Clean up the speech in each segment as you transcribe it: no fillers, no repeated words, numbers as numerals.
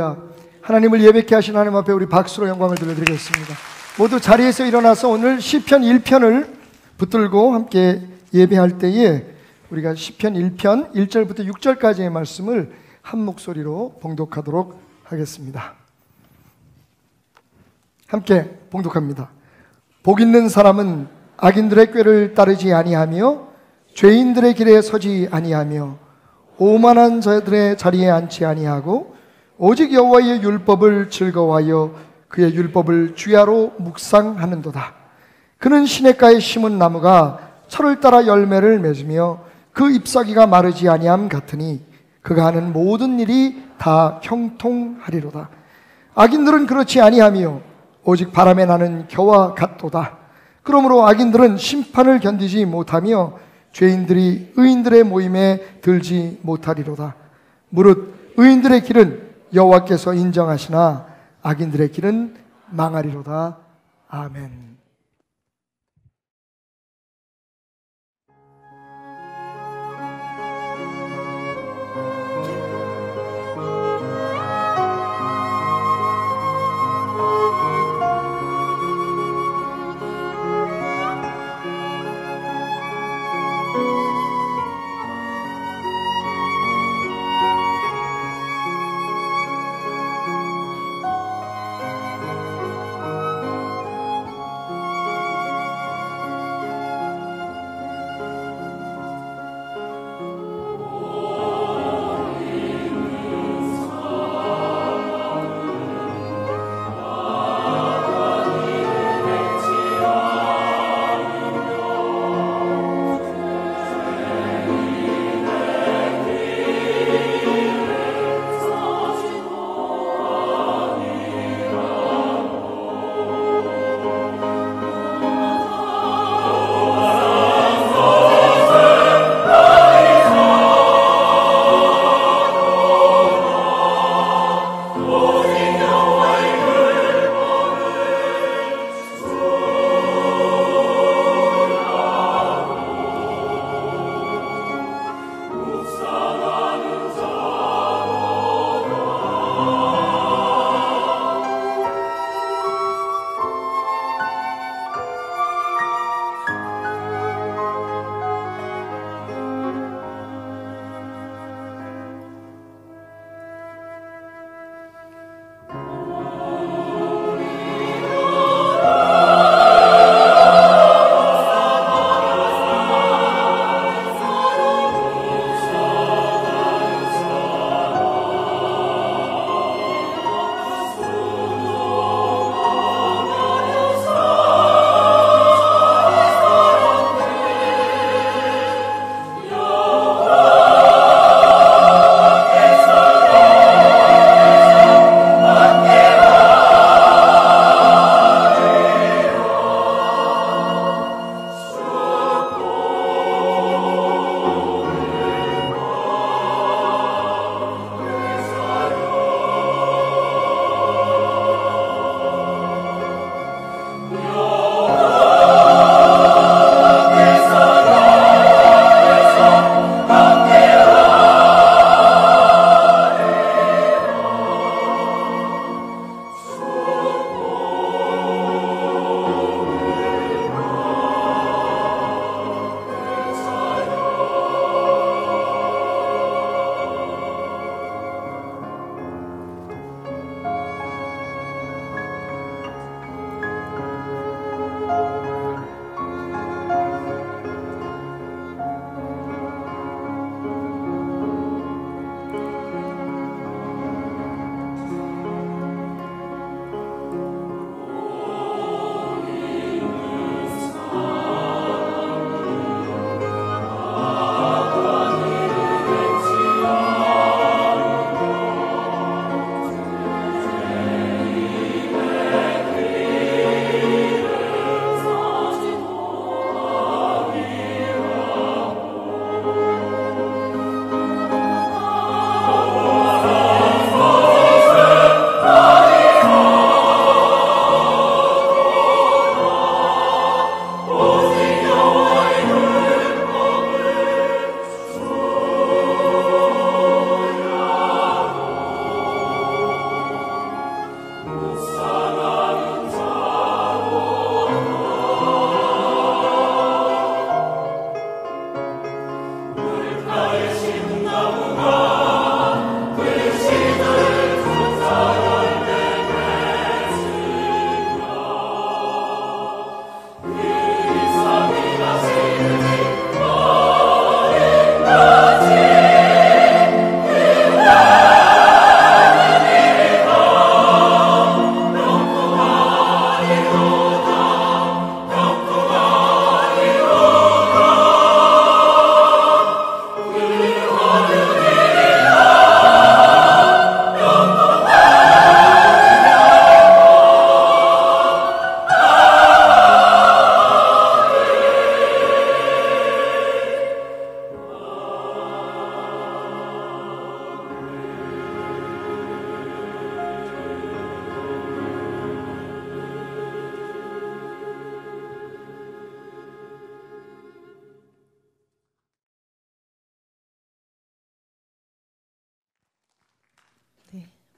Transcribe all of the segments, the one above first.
할렐루야. 하나님을 예배케 하신 하나님 앞에 우리 박수로 영광을 돌려드리겠습니다. 모두 자리에서 일어나서 오늘 시편 1편을 붙들고 함께 예배할 때에 우리가 시편 1편 1절부터 6절까지의 말씀을 한 목소리로 봉독하도록 하겠습니다. 함께 봉독합니다. 복 있는 사람은 악인들의 꾀를 따르지 아니하며 죄인들의 길에 서지 아니하며 오만한 자들의 자리에 앉지 아니하고 오직 여호와의 율법을 즐거워하여 그의 율법을 주야로 묵상하는도다. 그는 시냇가에 심은 나무가 철을 따라 열매를 맺으며 그 잎사귀가 마르지 아니함 같으니 그가 하는 모든 일이 다 형통하리로다. 악인들은 그렇지 아니하며 오직 바람에 나는 겨와 같도다. 그러므로 악인들은 심판을 견디지 못하며 죄인들이 의인들의 모임에 들지 못하리로다. 무릇 의인들의 길은 여호와께서 인정하시나 악인들의 길은 망하리로다. 아멘.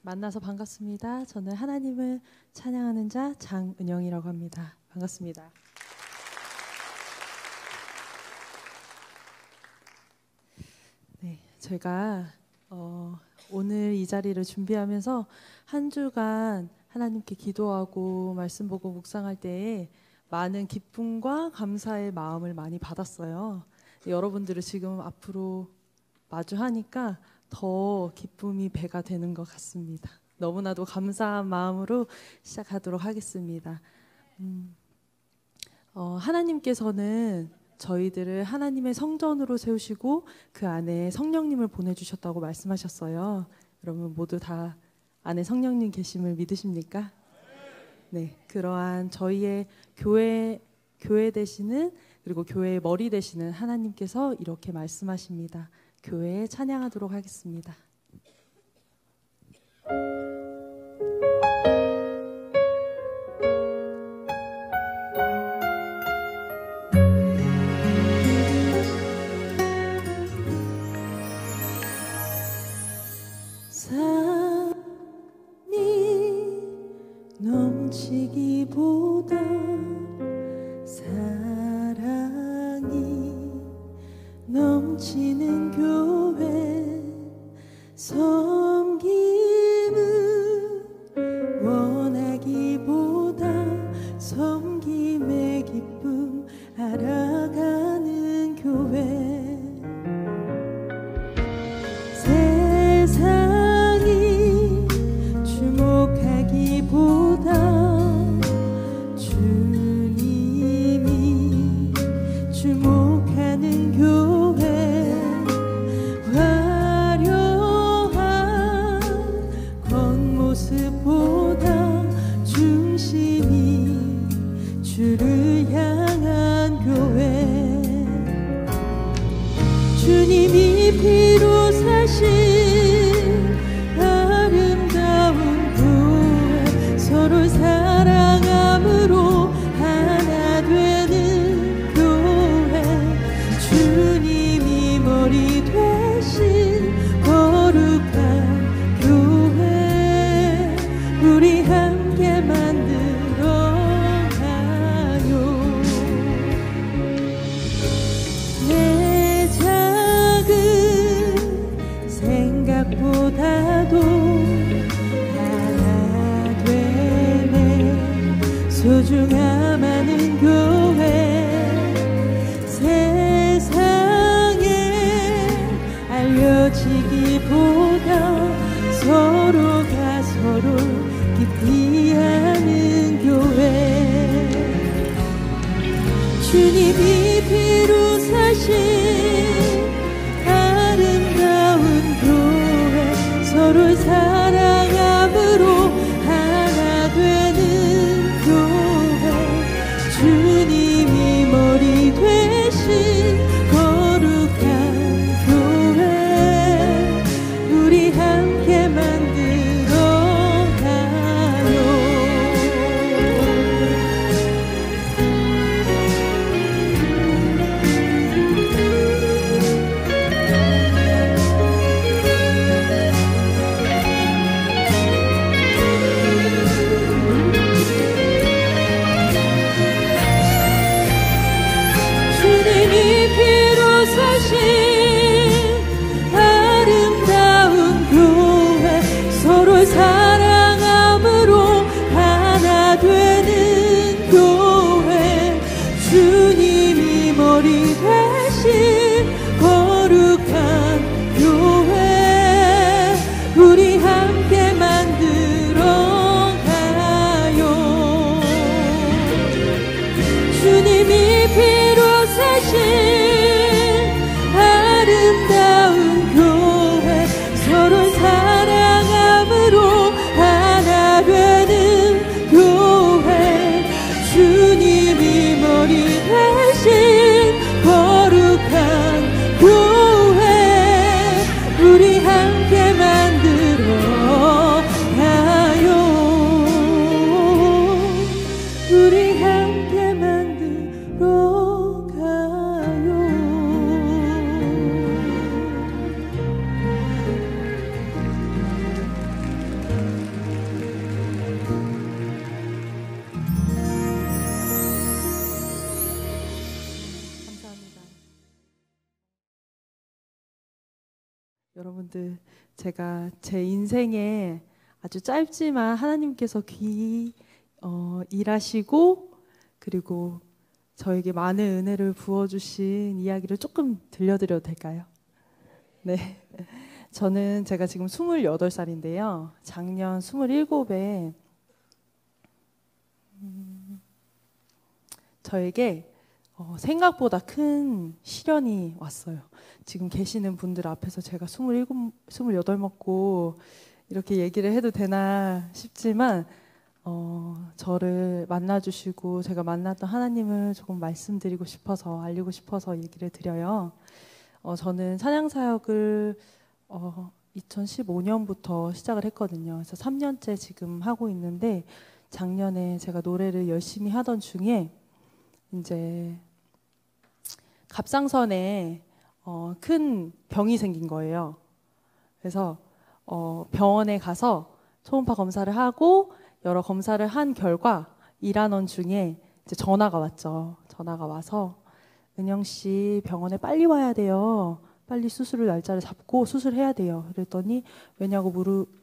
만나서 반갑습니다. 저는 하나님을 찬양하는 자 장은영이라고 합니다. 반갑습니다. 네, 제가 오늘 이 자리를 준비하면서 한 주간 하나님께 기도하고 말씀 보고 묵상할 때에 많은 기쁨과 감사의 마음을 많이 받았어요. 여러분들을 지금 앞으로 마주하니까 더 기쁨이 배가 되는 것 같습니다. 너무나도 감사한 마음으로 시작하도록 하겠습니다. 하나님께서는 저희들을 하나님의 성전으로 세우시고 그 안에 성령님을 보내주셨다고 말씀하셨어요. 여러분 모두 다 안에 성령님 계심을 믿으십니까? 네, 그러한 저희의 교회 되시는, 그리고 교회의 머리 되시는 하나님께서 이렇게 말씀하십니다. 교회에 찬양하도록 하겠습니다. 넘치기보다 사랑이 넘치는 교회, 섬김을 원하기보다 섬김의 기쁨 알아가는 교회, 세상이 주목하기보다 주님이 주목하는 교회, 화려한 겉모습보다 중심이 주를 향한 교회, 주님이 피로 사신 아름다운 교회, 서로 사랑함으로 하나 되는 교회, 주님이 머리 되신 거룩한 교회, 우리 함께 만들어 가요. 내 작은 생각보다도 하나 되네 소중함 아는 교회, 세상에 알려지기보다 서로가 서로 깊이 아는 교회, 주님이 피로 사신 아름다운 교회, 서로 사랑함으로 하나 되는 교회, 주님이 머리 되신 거룩한 교회, 우리 함께 만들어 가요. 여러분들, 제가 제 인생에 아주 짧지만 하나님께서 일하시고 그리고 저에게 많은 은혜를 부어주신 이야기를 조금 들려드려도 될까요? 네. 제가 지금 28살인데요. 작년 27에 저에게 생각보다 큰 시련이 왔어요. 지금 계시는 분들 앞에서 제가 27, 28 먹고 이렇게 얘기를 해도 되나 싶지만 저를 만나주시고 제가 만났던 하나님을 조금 말씀드리고 싶어서 알리고 싶어서 얘기를 드려요. 저는 찬양사역을 2015년부터 시작을 했거든요. 그래서 3년째 지금 하고 있는데 작년에 제가 노래를 열심히 하던 중에 이제 갑상선에 큰 병이 생긴 거예요. 그래서 병원에 가서 초음파 검사를 하고 여러 검사를 한 결과 일하는 중에 이제 전화가 왔죠. 전화가 와서 은영 씨 병원에 빨리 와야 돼요. 빨리 수술 날짜를 잡고 수술해야 돼요. 그랬더니 왜냐고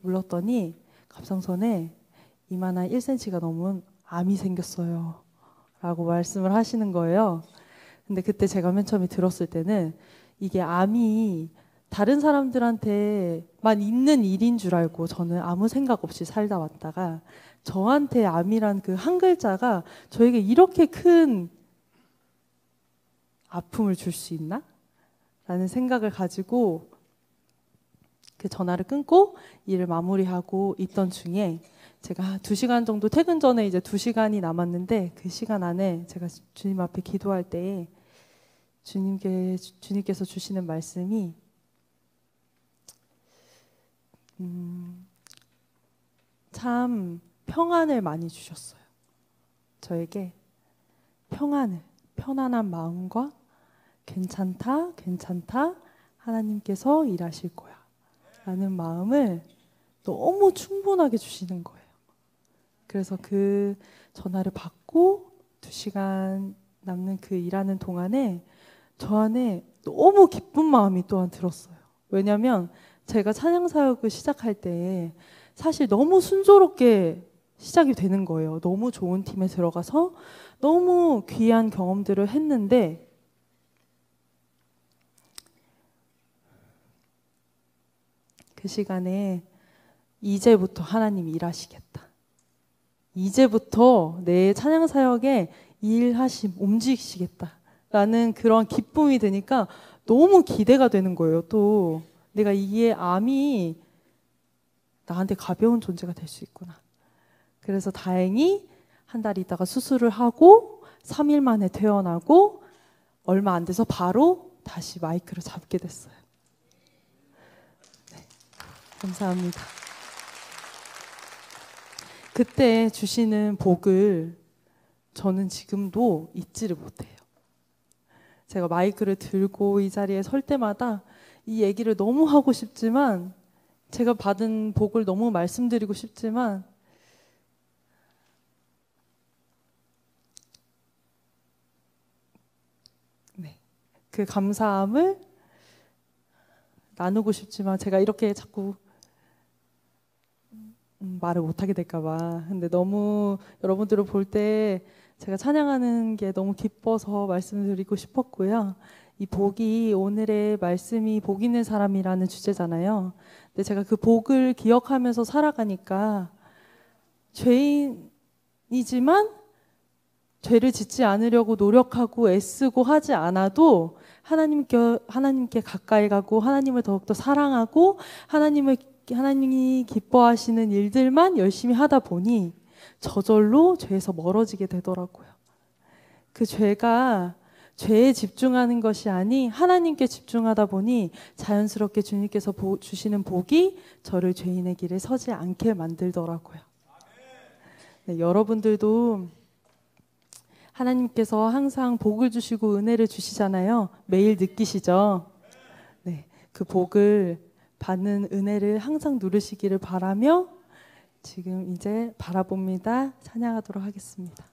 물었더니 갑상선에 이만한 1cm가 넘은 암이 생겼어요. 라고 말씀을 하시는 거예요. 근데 그때 제가 맨 처음에 들었을 때는 이게 암이 다른 사람들한테만 있는 일인 줄 알고 저는 아무 생각 없이 살다 왔다가 저한테 암이란 그 한 글자가 저에게 이렇게 큰 아픔을 줄 수 있나? 라는 생각을 가지고 그 전화를 끊고 일을 마무리하고 있던 중에 제가 2시간 정도 퇴근 전에 이제 2시간이 남았는데 그 시간 안에 제가 주님 앞에 기도할 때에 주님께서 주시는 말씀이 참 평안을 많이 주셨어요. 저에게 편안한 마음과 괜찮다 하나님께서 일하실 거야 라는 마음을 너무 충분하게 주시는 거예요. 그래서 그 전화를 받고 2시간 남는 그 일하는 동안에 저 안에 너무 기쁜 마음이 또한 들었어요. 왜냐하면 제가 찬양사역을 시작할 때 사실 너무 순조롭게 시작이 되는 거예요. 너무 좋은 팀에 들어가서 너무 귀한 경험들을 했는데 그 시간에 이제부터 하나님 일하시겠다. 이제부터 내 찬양사역에 움직이시겠다. 라는 그런 기쁨이 드니까 너무 기대가 되는 거예요. 또 내가 이게 암이 나한테 가벼운 존재가 될 수 있구나. 그래서 다행히 한 달 있다가 수술을 하고 3일 만에 퇴원하고 얼마 안 돼서 바로 다시 마이크를 잡게 됐어요. 네, 감사합니다. 그때 주시는 복을 저는 지금도 잊지를 못해요. 제가 마이크를 들고 이 자리에 설 때마다 이 얘기를 너무 하고 싶지만 제가 받은 복을 너무 말씀드리고 싶지만 네, 그 감사함을 나누고 싶지만 제가 이렇게 자꾸 말을 못하게 될까봐. 근데 너무 여러분들을 볼 때 제가 찬양하는 게 너무 기뻐서 말씀드리고 싶었고요. 이 복이 오늘의 말씀이 복 있는 사람이라는 주제잖아요. 근데 제가 그 복을 기억하면서 살아가니까 죄인이지만 죄를 짓지 않으려고 노력하고 애쓰고 하지 않아도 하나님께 가까이 가고 하나님을 더욱더 사랑하고 하나님이 기뻐하시는 일들만 열심히 하다 보니 저절로 죄에서 멀어지게 되더라고요. 그 죄에 집중하는 것이 아닌 하나님께 집중하다 보니 자연스럽게 주님께서 주시는 복이 저를 죄인의 길에 서지 않게 만들더라고요. 네, 여러분들도 하나님께서 항상 복을 주시고 은혜를 주시잖아요. 매일 느끼시죠? 네, 그 복을 받는 은혜를 항상 누리시기를 바라며 지금 이제 바라봅니다. 찬양하도록 하겠습니다.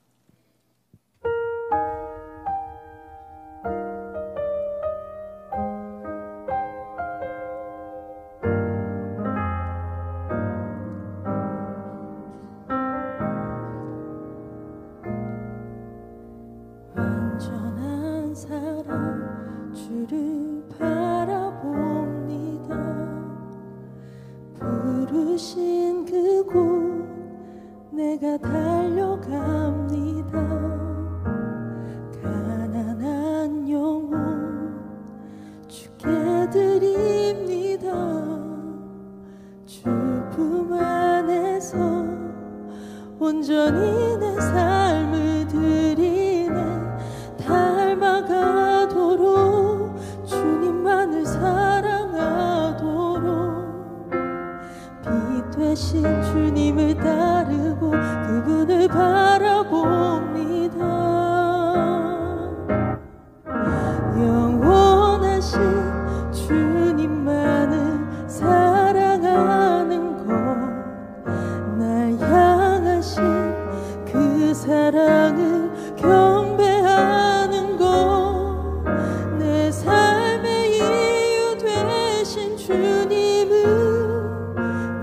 내가 달려갑니다. 가난한 영혼 주께 드립니다. 주 품 안에서 온전히 내 삶을 드리네. 닮아가도록 주님만을 사랑하도록 빛 되신 주님을 따르고 그분을 바라봅니다. 영원하신 주님만을 사랑하는 것, 날 향하신 그 사랑을 경배하는 것, 내 삶의 이유 되신 주님을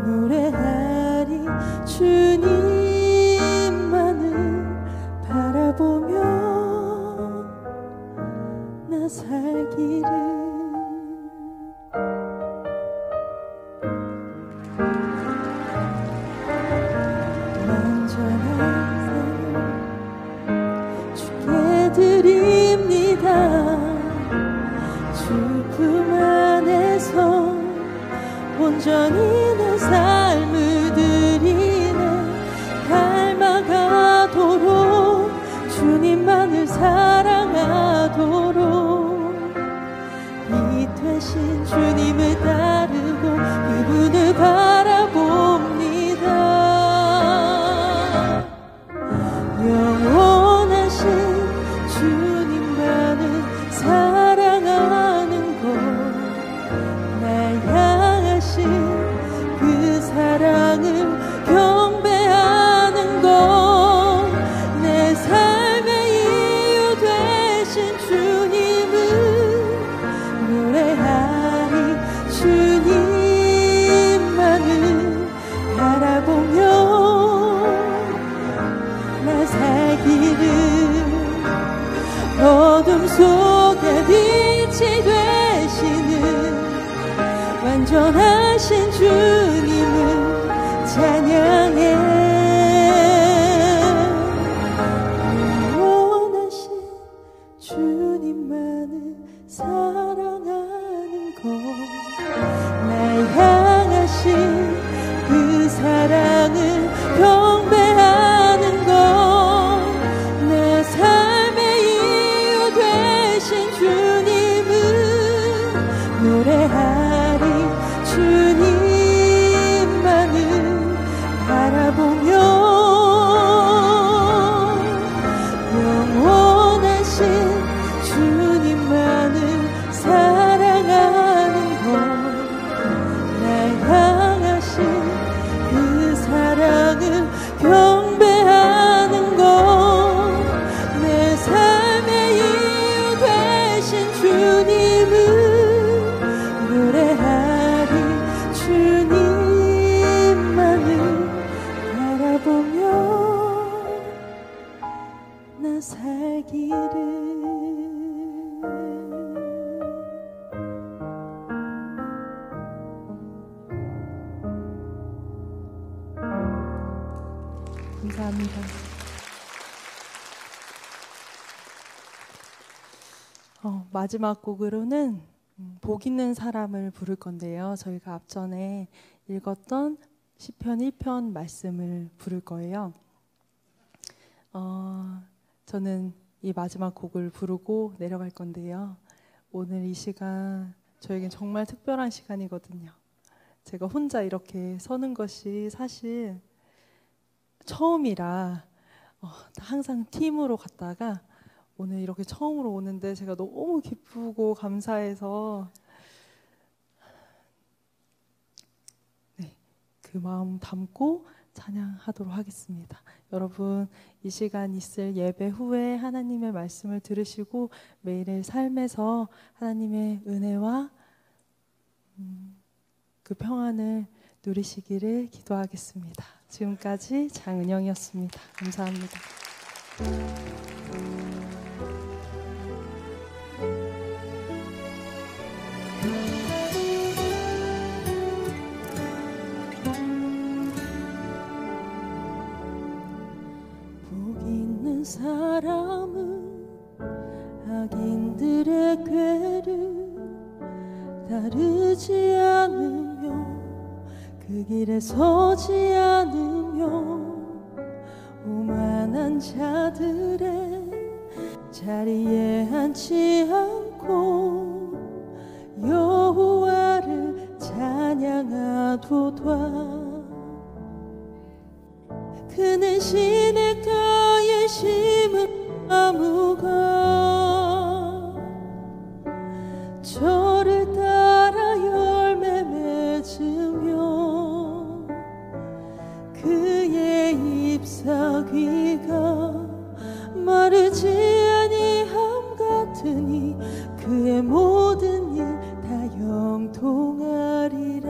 노래하리. 주님만을 바라보며 나 살기를. 드립니다. 주 품 안에서 온전히 내 삶을 드리네. 닮아가도록 주님만을 사랑하도록 빛 되신 주님을 따르고 그분을 바라봅니다. 영원하신 주님만을 사랑하는 것, 날 향하신 그 사랑을 경배하는 것, 내 삶의 이유 되신 주님을 노래하리. 주님만을 바라보며 나 살기를. 어둠 속에 빛이 되시는 완전하신 주님을 찬양해. 영원하신 주님만을 사랑하는 것, 날 향하신 그 사랑을 경배하는 것, 내 삶의 이유 되신 주님을 노래하리. 주님만을 바라보며 영원하신 주님만을 사랑하는 것, 날 향하신 그 사랑을 경배하는 것, 내 삶의 이유 되신 주님을 노래하리. 주님만을 바라보며 나 살기를. 감사합니다. 마지막 곡으로는 복 있는 사람을 부를 건데요. 저희가 앞전에 읽었던 시편 1편 말씀을 부를 거예요. 저는 이 마지막 곡을 부르고 내려갈 건데요. 오늘 이 시간 저에겐 정말 특별한 시간이거든요. 제가 혼자 이렇게 서는 것이 사실 처음이라 항상 팀으로 갔다가 오늘 이렇게 처음으로 오는데 제가 너무 기쁘고 감사해서 그 마음 담고 찬양하도록 하겠습니다. 여러분, 이 시간 있을 예배 후에 하나님의 말씀을 들으시고 매일의 삶에서 하나님의 은혜와 그 평안을 누리시기를 기도하겠습니다. 지금까지 장은영이었습니다. 감사합니다. 있는 사람은 악인들의 꾀를 따르지 않으며 그 길에 서지 않으며 오만한 자들의 자리에 앉지 않고 여호와를 찬양하도다. 그는 시냇가에 심은 나무가 저를 따라 열매 맺으며 그의 잎사귀가 마르지 아니함 같으니 그의 모든 일 다 형통하리라.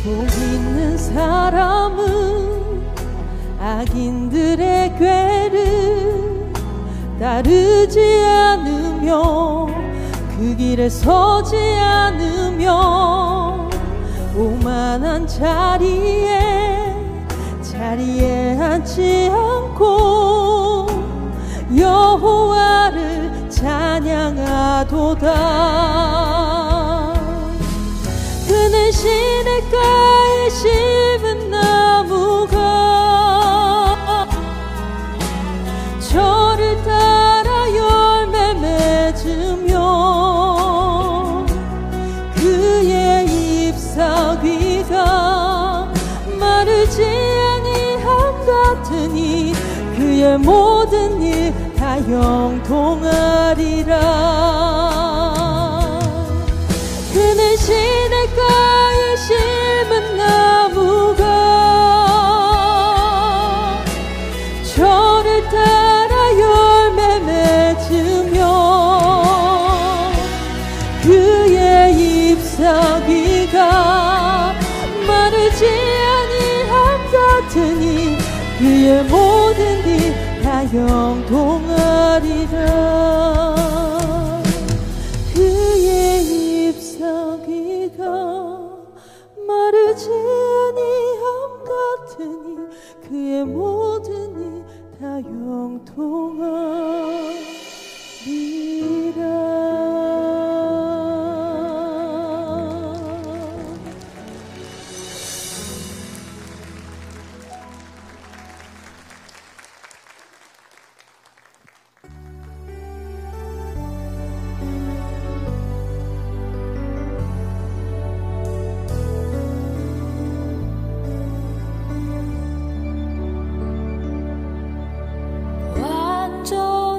복 있는 사람은 악인들의 꾀를 따르지 않으며 그 길에 서지 않으며 오만한 자리에 앉지 않고 여호와를 찬양하도다. 그는 시냇가에 심은 나무가 저를 따라 열매 맺으며 그의 잎사귀가 마르지 아니함 같으니 그의 모든 일 다 형통하리라. 그는 시냇가에 심은 나무가 저를 따라 열매 맺으며 그의 잎사귀가 마르지 아니함 같으니 그의 모든 일 다 형통하리라. 그의 잎사귀가 마르지 아니함 같으니 그의 모든 일 다 형통하리라.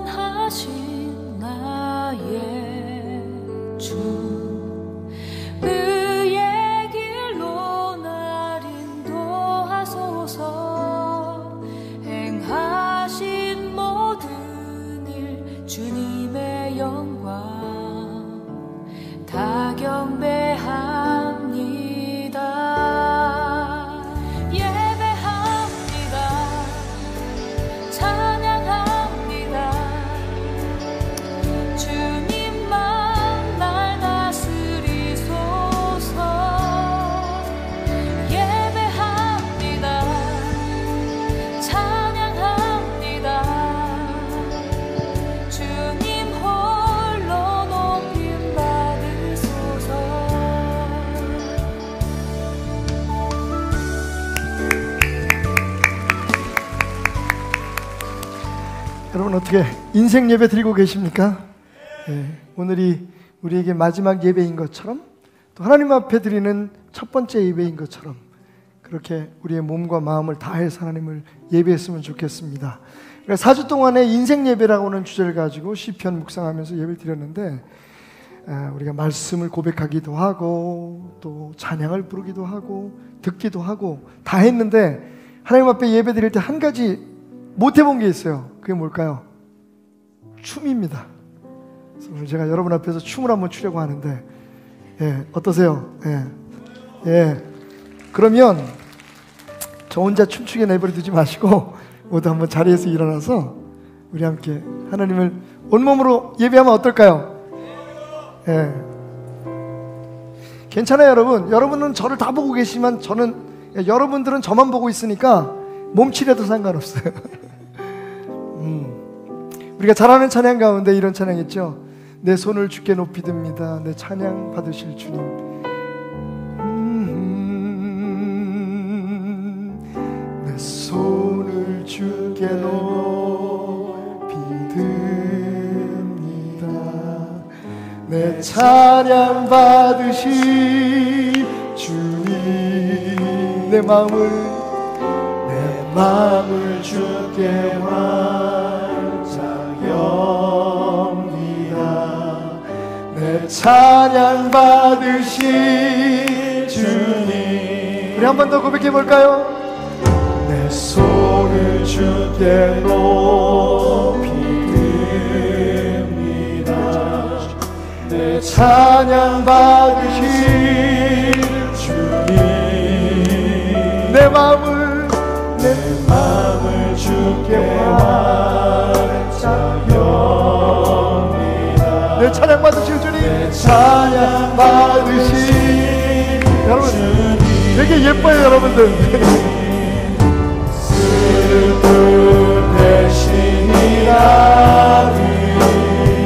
완전하신 나의 주 의의 길로 날 인도하소서. 행하신 모든 일 주님의 영광 다 경배합니다. 예배합니다. 찬양합니다. 주님만 날 다스리소서. 예배합니다. 찬양합니다. 주님 홀로 높임 받으소서. 여러분 어떻게 인생 예배 드리고 계십니까? 오늘이 우리에게 마지막 예배인 것처럼 또 하나님 앞에 드리는 첫 번째 예배인 것처럼 그렇게 우리의 몸과 마음을 다해서 하나님을 예배했으면 좋겠습니다. 4주 동안의 인생 예배라고 하는 주제를 가지고 시편 묵상하면서 예배를 드렸는데 우리가 말씀을 고백하기도 하고 또 찬양을 부르기도 하고 듣기도 하고 다 했는데 하나님 앞에 예배 드릴 때 한 가지 못 해본 게 있어요. 그게 뭘까요? 춤입니다. 그래서 오늘 제가 여러분 앞에서 춤을 한번 추려고 하는데 어떠세요? 그러면 저 혼자 춤추게 내버려 두지 마시고 모두 한번 자리에서 일어나서 우리 함께 하나님을 온몸으로 예배하면 어떨까요? 예. 괜찮아요, 여러분. 여러분은 저를 다 보고 계시지만 여러분들은 저만 보고 있으니까 몸치려도 상관없어요. 우리가 잘 아는 찬양 가운데 이런 찬양 있죠. 내 손을 주께 높이 듭니다. 내 찬양 받으실 주님. 내 손을 주께 높이 듭니다. 내 찬양 받으실 주님. 내 마음을 주께 완자합니다. 내 찬양 받으실 주님. 우리 한 번 더 고백해 볼까요? 내 손을 주께 높이 듭니다. 내 찬양 받으실 주님. 내 마음을 주께 완자합니다. 내 찬양 받으실 주님. 내 찬양 받으실 여러분 주님. 되게 예뻐요, 여러분들. 슬픔 대신이라니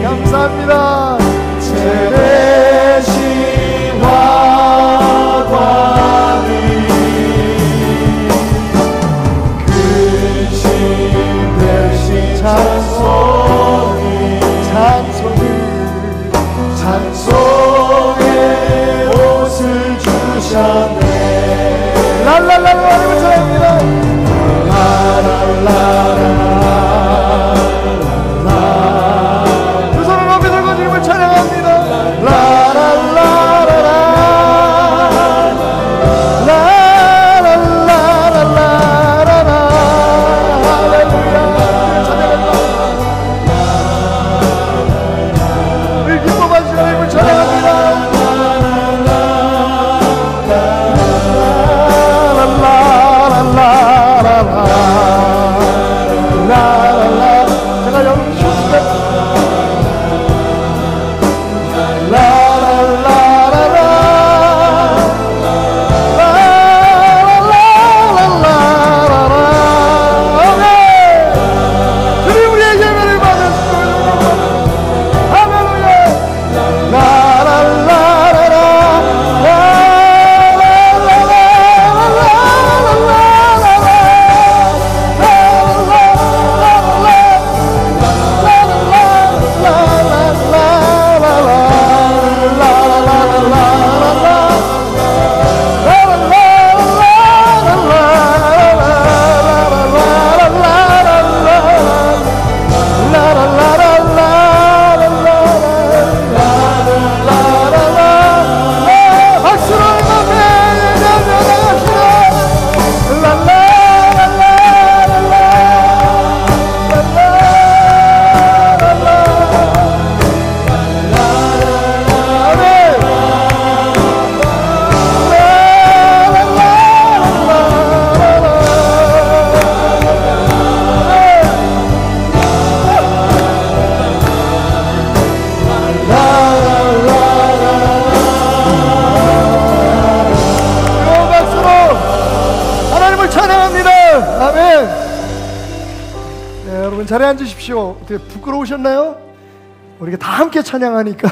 감사합니다. 제 대신 화관이 근심 대신 찬송의 옷을 주셨네. 랄랄랄라 하나님을 찬양합니다. 두 손을 높이 들고 주님을 찬양합니다. 라랄라라라 라랄라라라라 할렐루야. 찬양합니다. 우리 기뻐봐 주시는 주님을 찬양합니다. 제가 여러분 쉬었을 때 주님 우리의 예배를 받으시고 할렐루야. 자리에 앉으십시오. 어떻게 부끄러우셨나요? 우리가 다 함께 찬양하니까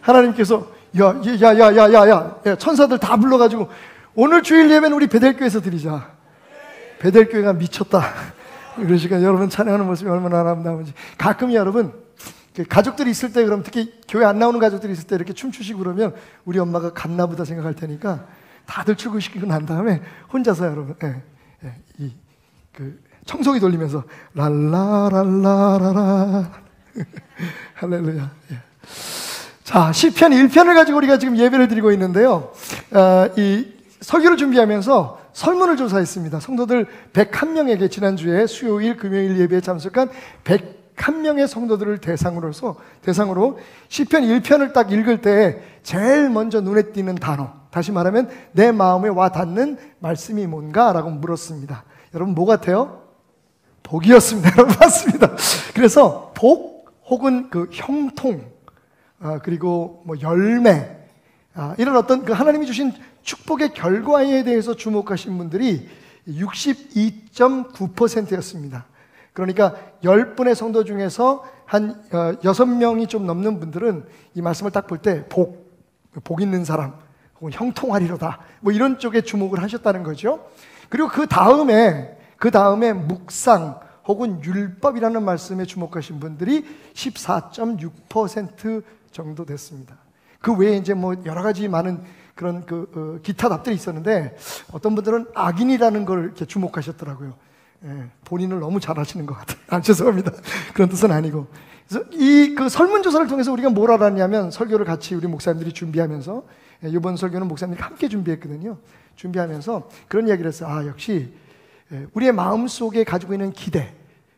하나님께서 야야야야야야 천사들 다 불러가지고 오늘 주일 예배는 우리 베델교회에서 드리자. 베델교회가 미쳤다. 그러시니까 여러분 찬양하는 모습이 얼마나 아름다운지. 가끔 여러분 가족들이 있을 때, 그럼 특히 교회 안 나오는 가족들이 있을 때 이렇게 춤추시고 그러면 우리 엄마가 갔나 보다 생각할 테니까 다들 출근시키고 난 다음에 혼자서 여러분 청소기 돌리면서 랄라랄라라라 할렐루야. 자, 시편 1편을 가지고 우리가 지금 예배를 드리고 있는데요. 이 설교를 준비하면서 설문을 조사했습니다. 성도들 101명에게 지난주에 수요일, 금요일 예배에 참석한 101명의 성도들을 대상으로 시편 1편을 딱 읽을 때 제일 먼저 눈에 띄는 단어, 다시 말하면 내 마음에 와 닿는 말씀이 뭔가라고 물었습니다. 여러분 뭐 같아요? 복이었습니다. 여러분 맞습니다. 그래서 복 혹은 그 형통, 그리고 뭐 열매, 이런 어떤 그 하나님이 주신 축복의 결과에 대해서 주목하신 분들이 62.9%였습니다. 그러니까 10분의 성도 중에서 한 6명이 좀 넘는 분들은 이 말씀을 딱 볼 때 복 있는 사람 혹은 형통하리로다 뭐 이런 쪽에 주목을 하셨다는 거죠. 그리고 그 다음에 묵상 혹은 율법이라는 말씀에 주목하신 분들이 14.6% 정도 됐습니다. 그 외에 이제 뭐 여러 가지 많은 그런 기타 답들이 있었는데 어떤 분들은 악인이라는 걸 이렇게 주목하셨더라고요. 본인을 너무 잘 아시는 것 같아요. 죄송합니다. 그런 뜻은 아니고. 그래서 이 그 설문조사를 통해서 우리가 뭘 알았냐면, 설교를 같이 우리 목사님들이 준비하면서, 이번 설교는 목사님들이 함께 준비했거든요. 준비하면서 그런 이야기를 했어요. 역시 우리의 마음속에 가지고 있는 기대,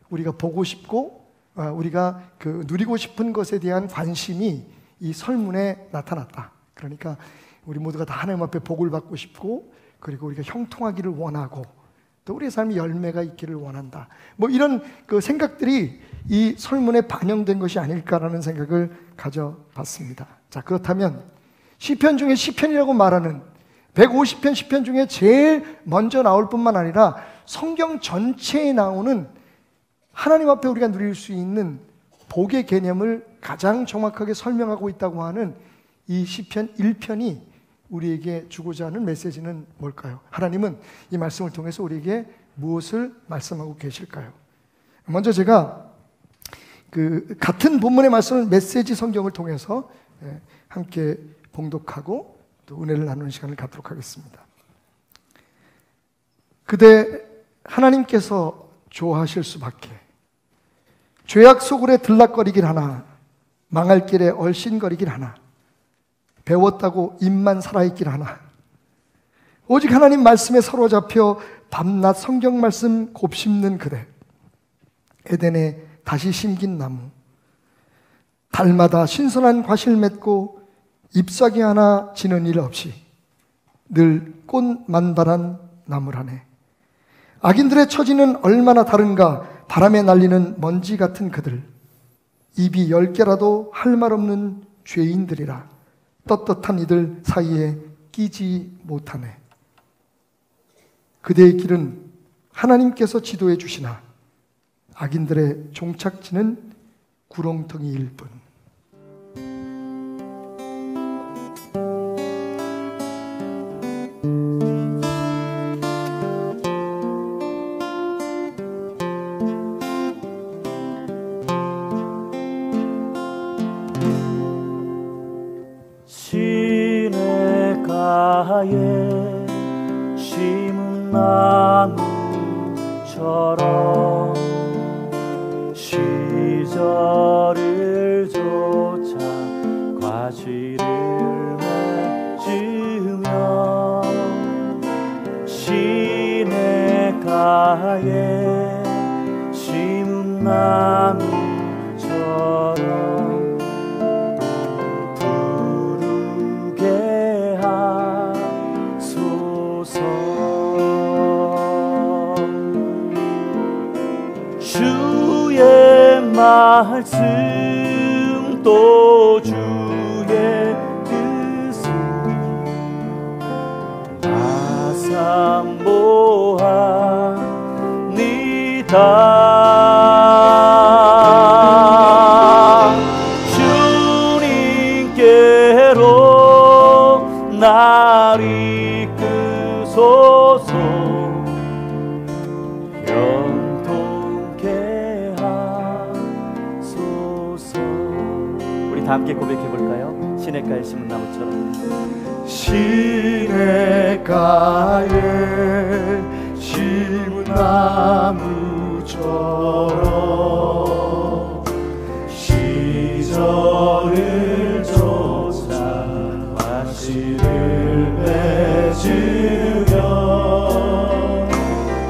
우리가 보고 싶고 우리가 그 누리고 싶은 것에 대한 관심이 이 설문에 나타났다. 그러니까 우리 모두가 다 하나님 앞에 복을 받고 싶고, 그리고 우리가 형통하기를 원하고, 또 우리의 삶이 열매가 있기를 원한다. 뭐 이런 그 생각들이 이 설문에 반영된 것이 아닐까라는 생각을 가져봤습니다. 자, 그렇다면 시편 중에 시편이라고 말하는 150편 시편 중에 제일 먼저 나올 뿐만 아니라 성경 전체에 나오는 하나님 앞에 우리가 누릴 수 있는 복의 개념을 가장 정확하게 설명하고 있다고 하는 이 시편 1편이 우리에게 주고자 하는 메시지는 뭘까요? 하나님은 이 말씀을 통해서 우리에게 무엇을 말씀하고 계실까요? 먼저 제가 그 같은 본문의 말씀을 메시지 성경을 통해서 함께 봉독하고 또 은혜를 나누는 시간을 갖도록 하겠습니다. 그대 하나님께서 좋아하실 수밖에, 죄악 소굴에 들락거리길 하나 망할 길에 얼씬거리길 하나 배웠다고 입만 살아있길 하나 오직 하나님 말씀에 사로잡혀 밤낮 성경 말씀 곱씹는 그대, 에덴에 다시 심긴 나무, 달마다 신선한 과실 맺고 잎사귀 하나 지는 일 없이 늘 꽃 만발한 나무라네. 악인들의 처지는 얼마나 다른가. 바람에 날리는 먼지 같은 그들, 입이 10개라도 할 말 없는 죄인들이라 떳떳한 이들 사이에 끼지 못하네. 그대의 길은 하나님께서 지도해 주시나 악인들의 종착지는 구렁텅이일 뿐. 시냇가에 심은 나무처럼 시절을 좇아 과실을 맺으며 시냇가에 심은 나무처럼 말씀 또 주의 뜻은 나삼보합니다. 주님께로 날 이끄소서. 다 함께 고백해 볼까요? 시냇가에 심은 나무처럼, 시냇가에 심은 나무처럼 시절을 좇아 과실을 맺으며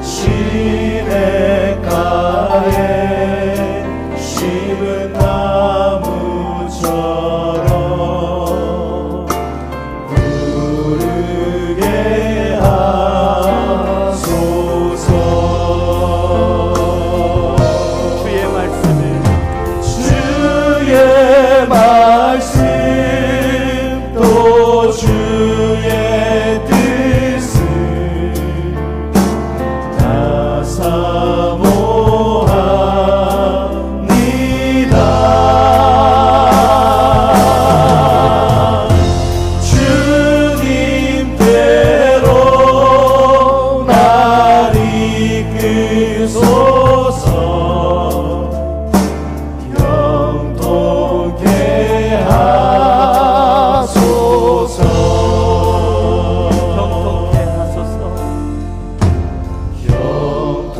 시냇가에 심은 나무처럼 부르게 하소서.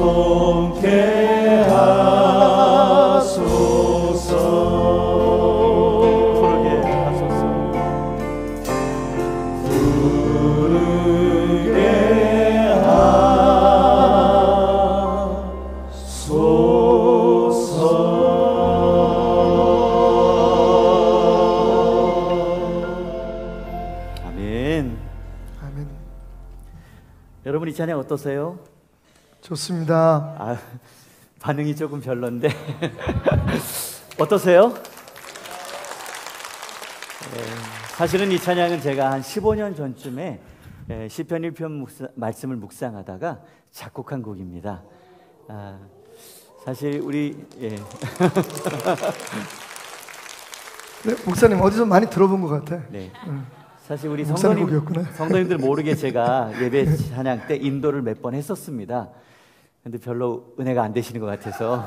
부르게 하소서. 아멘. 아멘. 여러분 이 찬양 어떠세요? 좋습니다. 아, 반응이 조금 별론데 어떠세요? 사실은 이 찬양은 제가 한 15년 전쯤에 시편 1편 말씀을 묵상하다가 작곡한 곡입니다. 사실 우리 네, 목사님 어디서 많이 들어본 것 같아. 네. 사실 우리 목사님 곡이었구나. 성도님들 모르게 제가 예배 찬양 때 인도를 몇 번 했었습니다. 근데 별로 은혜가 안 되시는 것 같아서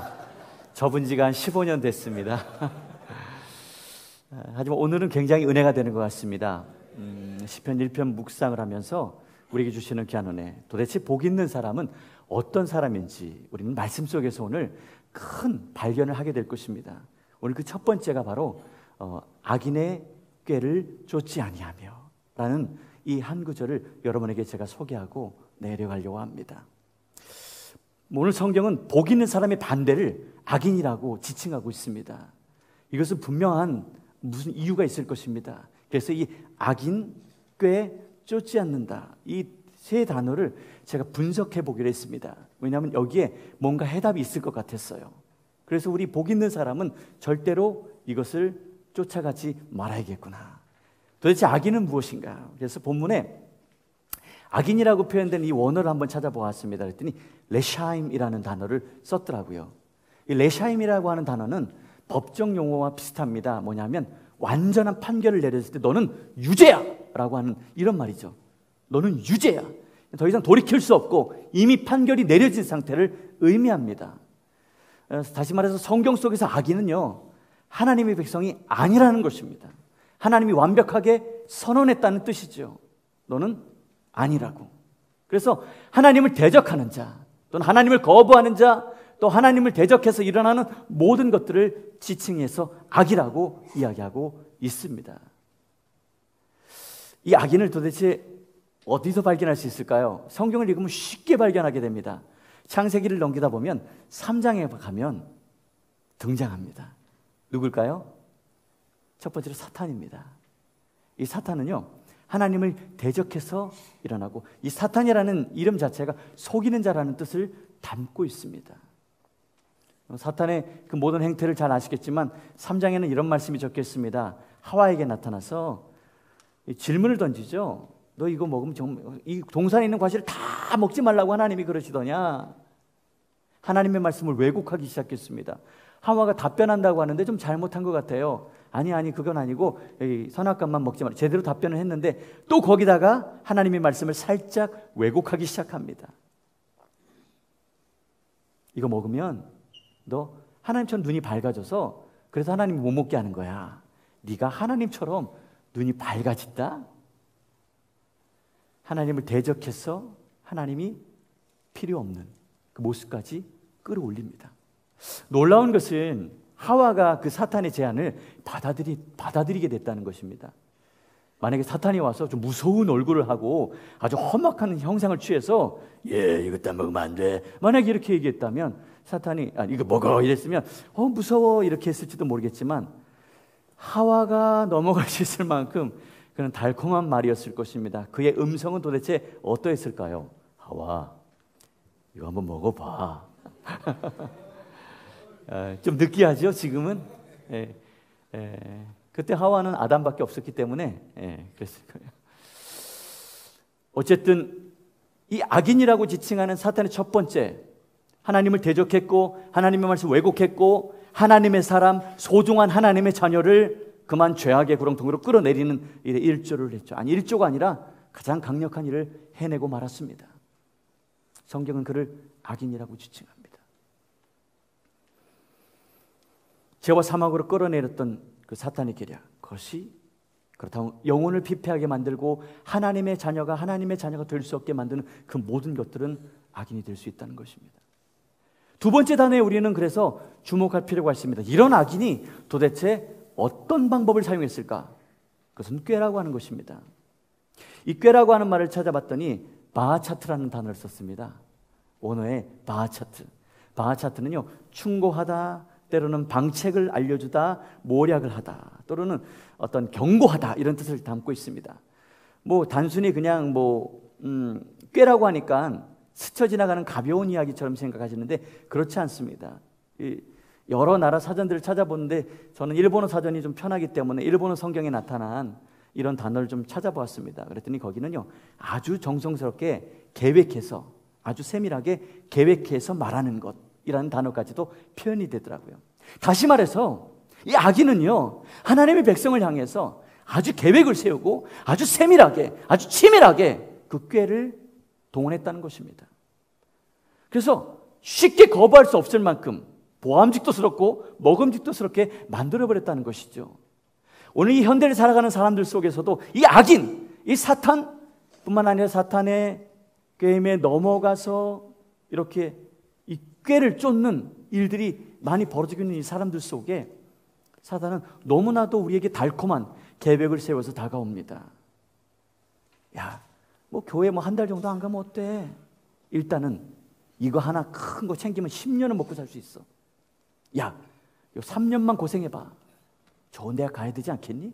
접은 지가 한 15년 됐습니다. 하지만 오늘은 굉장히 은혜가 되는 것 같습니다. 시편 1편 묵상을 하면서 우리에게 주시는 귀한 은혜, 도대체 복 있는 사람은 어떤 사람인지 우리는 말씀 속에서 오늘 큰 발견을 하게 될 것입니다. 오늘 그 첫 번째가 바로 악인의 꾀를 쫓지 아니하며 라는 이 한 구절을 여러분에게 제가 소개하고 내려가려고 합니다. 오늘 성경은 복 있는 사람의 반대를 악인이라고 지칭하고 있습니다. 이것은 분명한 무슨 이유가 있을 것입니다. 그래서 이 악인, 꾀, 쫓지 않는다, 이 세 단어를 제가 분석해 보기로 했습니다. 왜냐하면 여기에 뭔가 해답이 있을 것 같았어요. 그래서 우리 복 있는 사람은 절대로 이것을 쫓아가지 말아야겠구나. 도대체 악인은 무엇인가? 그래서 본문에 악인이라고 표현된 이 원어를 한번 찾아보았습니다. 그랬더니 레샤임이라는 단어를 썼더라고요. 이 레샤임이라고 하는 단어는 법정 용어와 비슷합니다. 뭐냐면 완전한 판결을 내렸을 때 너는 유죄야! 라고 하는 이런 말이죠. 너는 유죄야. 더 이상 돌이킬 수 없고 이미 판결이 내려진 상태를 의미합니다. 다시 말해서 성경 속에서 악인은요, 하나님의 백성이 아니라는 것입니다. 하나님이 완벽하게 선언했다는 뜻이죠. 너는 아니라고. 그래서 하나님을 대적하는 자, 또는 하나님을 거부하는 자, 또 하나님을 대적해서 일어나는 모든 것들을 지칭해서 악이라고 이야기하고 있습니다. 이 악인을 도대체 어디서 발견할 수 있을까요? 성경을 읽으면 쉽게 발견하게 됩니다. 창세기를 넘기다 보면 3장에 가면 등장합니다. 누굴까요? 첫 번째로 사탄입니다. 이 사탄은요, 하나님을 대적해서 일어나고, 이 사탄이라는 이름 자체가 속이는 자라는 뜻을 담고 있습니다. 사탄의 그 모든 행태를 잘 아시겠지만 3장에는 이런 말씀이 적혀 있습니다. 하와에게 나타나서 질문을 던지죠. 너 이거 먹으면 정말 이 동산에 있는 과실을 다 먹지 말라고 하나님이 그러시더냐? 하나님의 말씀을 왜곡하기 시작했습니다. 하와가 답변한다고 하는데 좀 잘못한 것 같아요. 아니 그건 아니고 선악과만 먹지 말라. 제대로 답변을 했는데 또 거기다가 하나님의 말씀을 살짝 왜곡하기 시작합니다. 이거 먹으면 너 하나님처럼 눈이 밝아져서 그래서 하나님이 못 먹게 하는 거야. 네가 하나님처럼 눈이 밝아진다? 하나님을 대적해서 하나님이 필요 없는 그 모습까지 끌어올립니다. 놀라운 것은 하와가 그 사탄의 제안을 받아들이게 됐다는 것입니다. 만약에 사탄이 와서 좀 무서운 얼굴을 하고 아주 험악한 형상을 취해서 이것 다 먹으면 안 돼, 만약에 이렇게 얘기했다면 사탄이 이거 먹어 이랬으면 무서워 이렇게 했을지도 모르겠지만 하와가 넘어갈 수 있을 만큼 그는 달콤한 말이었을 것입니다. 그의 음성은 도대체 어떠했을까요? 하와, 이거 한번 먹어봐. 좀 느끼하죠 지금은? 그때 하와는 아담밖에 없었기 때문에 그랬을 거예요. 어쨌든 이 악인이라고 지칭하는 사탄의 첫 번째, 하나님을 대적했고 하나님의 말씀을 왜곡했고 하나님의 사람, 소중한 하나님의 자녀를 그만 죄악의 구렁텅이로 끌어내리는 일에 일조를 했죠. 아니, 일조가 아니라 가장 강력한 일을 해내고 말았습니다. 성경은 그를 악인이라고 지칭합니다. 죄와 사망으로 끌어내렸던 그 사탄의 계략, 그것이 그렇다면 영혼을 피폐하게 만들고 하나님의 자녀가 될 수 없게 만드는 그 모든 것들은 악인이 될 수 있다는 것입니다. 두 번째 단어에 우리는 그래서 주목할 필요가 있습니다. 이런 악인이 도대체 어떤 방법을 사용했을까? 그것은 꾀라고 하는 것입니다. 이 꾀라고 하는 말을 찾아봤더니 바하차트라는 단어를 썼습니다. 원어의 바하차트. 바하차트는요, 충고하다, 때로는 방책을 알려주다, 모략을 하다, 또는 어떤 경고하다, 이런 뜻을 담고 있습니다. 뭐 단순히 그냥 꾀라고 하니까 스쳐 지나가는 가벼운 이야기처럼 생각하시는데 그렇지 않습니다. 여러 나라 사전들을 찾아보는데 저는 일본어 사전이 좀 편하기 때문에 일본어 성경에 나타난 이런 단어를 좀 찾아보았습니다. 그랬더니 거기는요, 아주 정성스럽게 계획해서, 아주 세밀하게 계획해서 말하는 것이라는 단어까지도 표현이 되더라고요. 다시 말해서 이 악인은요, 하나님의 백성을 향해서 아주 계획을 세우고 아주 세밀하게, 아주 치밀하게 그 꾀를 동원했다는 것입니다. 그래서 쉽게 거부할 수 없을 만큼 보암직도스럽고 먹음직도스럽게 만들어버렸다는 것이죠. 오늘 이 현대를 살아가는 사람들 속에서도 이 악인, 이 사탄뿐만 아니라 사탄의 게임에 넘어가서 이렇게 이 꾀를 쫓는 일들이 많이 벌어지고 있는 이 사람들 속에 사탄은 너무나도 우리에게 달콤한 계획을 세워서 다가옵니다. 야, 교회 한 달 정도 안 가면 어때? 일단은 이거 하나 큰 거 챙기면 10년은 먹고 살 수 있어. 야, 3년만 고생해봐. 좋은 대학 가야 되지 않겠니?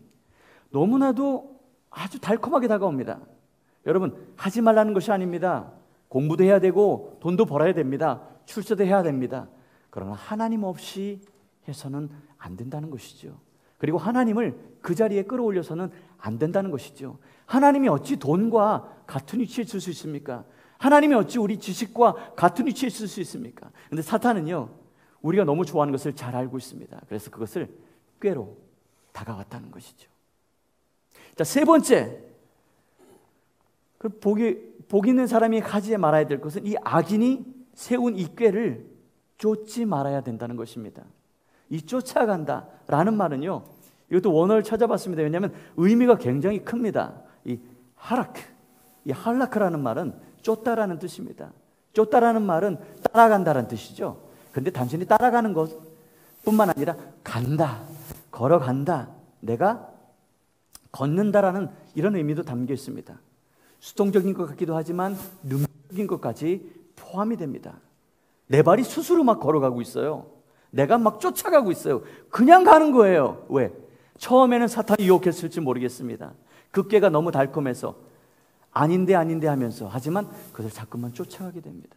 너무나도 아주 달콤하게 다가옵니다. 여러분, 하지 말라는 것이 아닙니다. 공부도 해야 되고 돈도 벌어야 됩니다. 출세도 해야 됩니다. 그러나 하나님 없이 해서는 안 된다는 것이죠. 그리고 하나님을 그 자리에 끌어올려서는 안 된다는 것이죠. 하나님이 어찌 돈과 같은 위치에 있을 수 있습니까? 하나님이 어찌 우리 지식과 같은 위치에 있을 수 있습니까? 그런데 사탄은요, 우리가 너무 좋아하는 것을 잘 알고 있습니다. 그래서 그것을 꾀로 다가왔다는 것이죠. 자, 세 번째, 복 있는 사람이 하지 말아야 될 것은 이 악인이 세운 이 꾀를 쫓지 말아야 된다는 것입니다. 이 쫓아간다라는 말은요, 이것도 원어를 찾아봤습니다. 왜냐하면 의미가 굉장히 큽니다. 이 할라크라는 말은 쫓다라는 뜻입니다. 쫓다라는 말은 따라간다라는 뜻이죠. 그런데 단순히 따라가는 것뿐만 아니라 간다, 걸어간다, 내가 걷는다라는 이런 의미도 담겨 있습니다. 수동적인 것 같기도 하지만 능동적인 것까지 포함이 됩니다. 내 발이 스스로 막 걸어가고 있어요. 내가 막 쫓아가고 있어요. 그냥 가는 거예요. 왜? 처음에는 사탄이 유혹했을지 모르겠습니다. 그 꾀가 너무 달콤해서 아닌데 하면서, 하지만 그것을 자꾸만 쫓아가게 됩니다.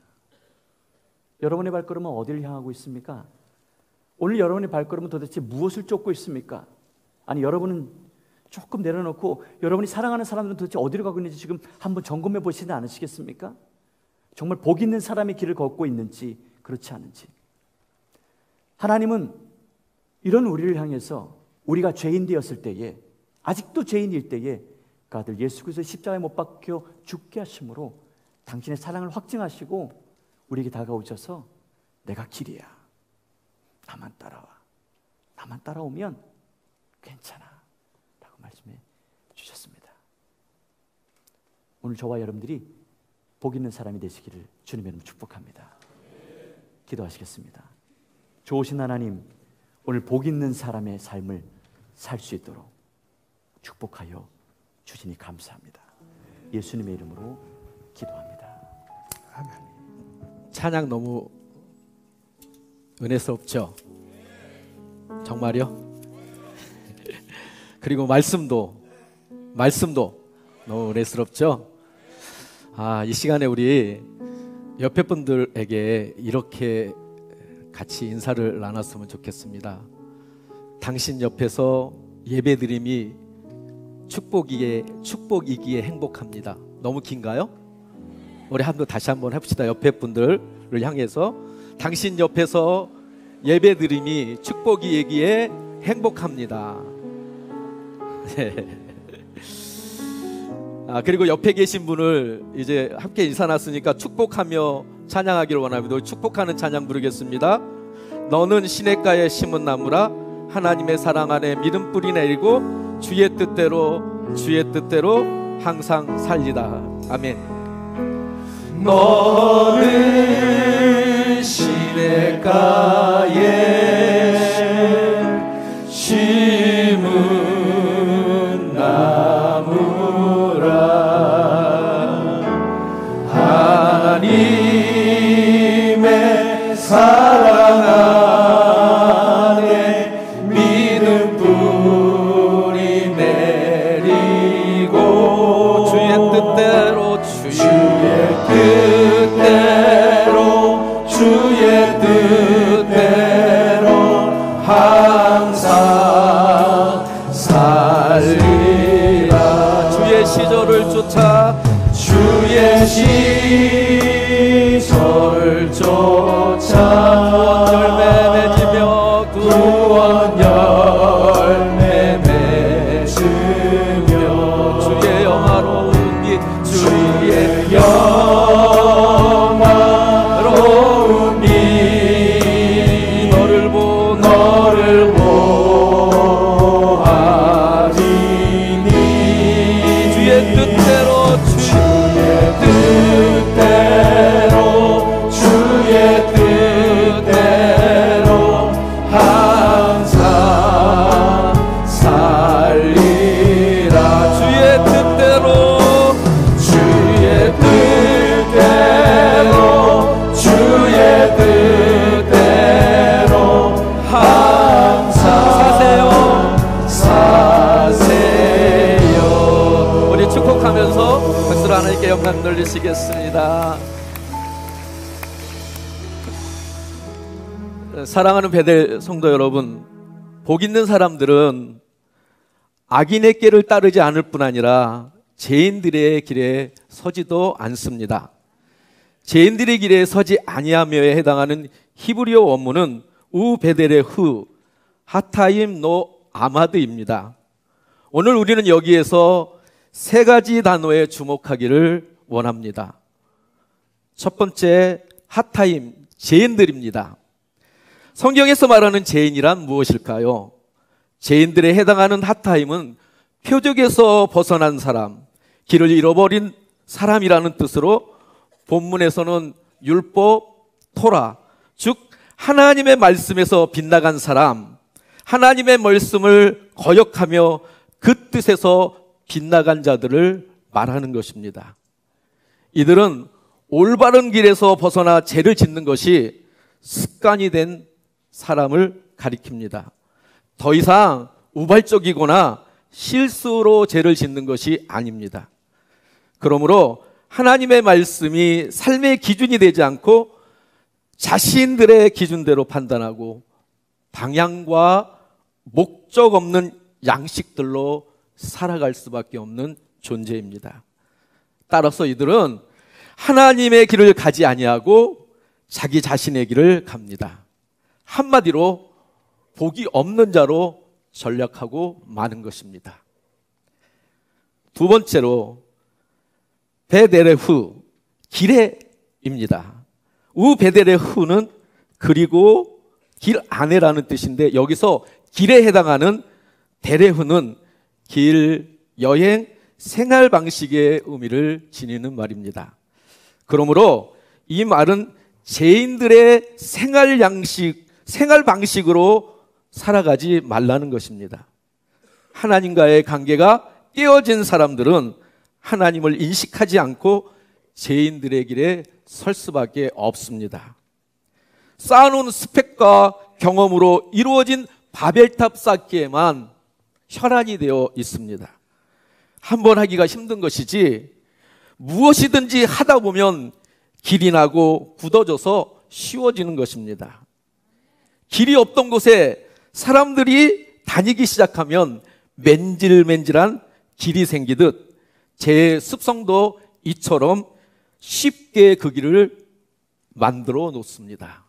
여러분의 발걸음은 어디를 향하고 있습니까? 오늘 여러분의 발걸음은 도대체 무엇을 쫓고 있습니까? 아니, 여러분은 조금 내려놓고 여러분이 사랑하는 사람들은 도대체 어디로 가고 있는지 지금 한번 점검해 보시지 않으시겠습니까? 정말 복 있는 사람의 길을 걷고 있는지 그렇지 않은지. 하나님은 이런 우리를 향해서 우리가 죄인 되었을 때에, 아직도 죄인일 때에 그 아들 예수 그리스도 십자가에 못 박혀 죽게 하심으로 당신의 사랑을 확증하시고 우리에게 다가오셔서 내가 길이야, 나만 따라와, 나만 따라오면 괜찮아 라고 말씀해 주셨습니다. 오늘 저와 여러분들이 복 있는 사람이 되시기를 주님의 이름으로 축복합니다. 기도하시겠습니다. 좋으신 하나님, 오늘 복 있는 사람의 삶을 살 수 있도록 축복하여 주시니 감사합니다. 예수님의 이름으로 기도합니다. 아멘. 찬양 너무 은혜스럽죠? 정말요? 그리고 말씀도 너무 은혜스럽죠? 이 시간에 우리 옆에 분들에게 이렇게 같이 인사를 나눴으면 좋겠습니다. 당신 옆에서 예배드림이 축복이기에 행복합니다. 너무 긴가요? 우리 다시 한번 해봅시다. 옆에 분들을 향해서 당신 옆에서 예배드림이 축복이기에 행복합니다. 네. 그리고 옆에 계신 분을 이제 함께 인사 났으니까 축복하며 찬양하기를 원합니다. 축복하는 찬양 부르겠습니다. 너는 시냇가에 심은 나무라, 하나님의 사랑 안에 믿음 뿌리 내리고 주의 뜻대로 항상 살리다. 아멘. 너는 시냇가에 시냇가에 심은 나무라. 하나님의 사랑 안에 믿음 뿌리 내리고 주의 뜻대로 주의 뜻대로 항상 살리라. 주의 시절을 쫓아 주의 시절을 쫓아 열매 맺으며 구원 열매 맺으며 주의 영화로운 길 주의 영화로운 길 너를 보아리니 주의 뜻대로 주의 뜻대로 항상 살리라. 주의 뜻대로 항상 사세요. 우리 축복하면서 박수로 하나님께 영광 돌리시겠습니다. 사랑하는 베델 성도 여러분, 복 있는 사람들은 악인의 길을 따르지 않을 뿐 아니라 죄인들의 길에 서지도 않습니다. 죄인들의 길에 서지 아니하며에 해당하는 히브리어 원문은 우 베델의 후 하타임 노 아마드입니다. 오늘 우리는 여기에서 세 가지 단어에 주목하기를 원합니다. 첫 번째, 하타임, 죄인들입니다. 성경에서 말하는 죄인이란 무엇일까요? 죄인들에 해당하는 하타임은 표적에서 벗어난 사람, 길을 잃어버린 사람이라는 뜻으로 본문에서는 율법, 토라, 즉 하나님의 말씀에서 빗나간 사람, 하나님의 말씀을 거역하며 그 뜻에서 빗나간 자들을 말하는 것입니다. 이들은 올바른 길에서 벗어나 죄를 짓는 것이 습관이 된 사람을 가리킵니다. 더 이상 우발적이거나 실수로 죄를 짓는 것이 아닙니다. 그러므로 하나님의 말씀이 삶의 기준이 되지 않고 자신들의 기준대로 판단하고 방향과 목적 없는 양식들로 살아갈 수밖에 없는 존재입니다. 따라서 이들은 하나님의 길을 가지 아니하고 자기 자신의 길을 갑니다. 한마디로 복이 없는 자로 전락하고 마는 것입니다. 두 번째로 베데레후, 길에입니다. 우 베데레후는 그리고 길 안에라는 뜻인데 여기서 길에 해당하는 데레후는 길, 여행, 생활 방식의 의미를 지니는 말입니다. 그러므로 이 말은 죄인들의 생활 양식, 생활 방식으로 살아가지 말라는 것입니다. 하나님과의 관계가 깨어진 사람들은 하나님을 인식하지 않고 죄인들의 길에 설 수밖에 없습니다. 쌓아놓은 스펙과 경험으로 이루어진 바벨탑 쌓기에만 혈안이 되어 있습니다. 한번 하기가 힘든 것이지 무엇이든지 하다 보면 길이 나고 굳어져서 쉬워지는 것입니다. 길이 없던 곳에 사람들이 다니기 시작하면 맨질맨질한 길이 생기듯 제 습성도 이처럼 쉽게 그 길을 만들어 놓습니다.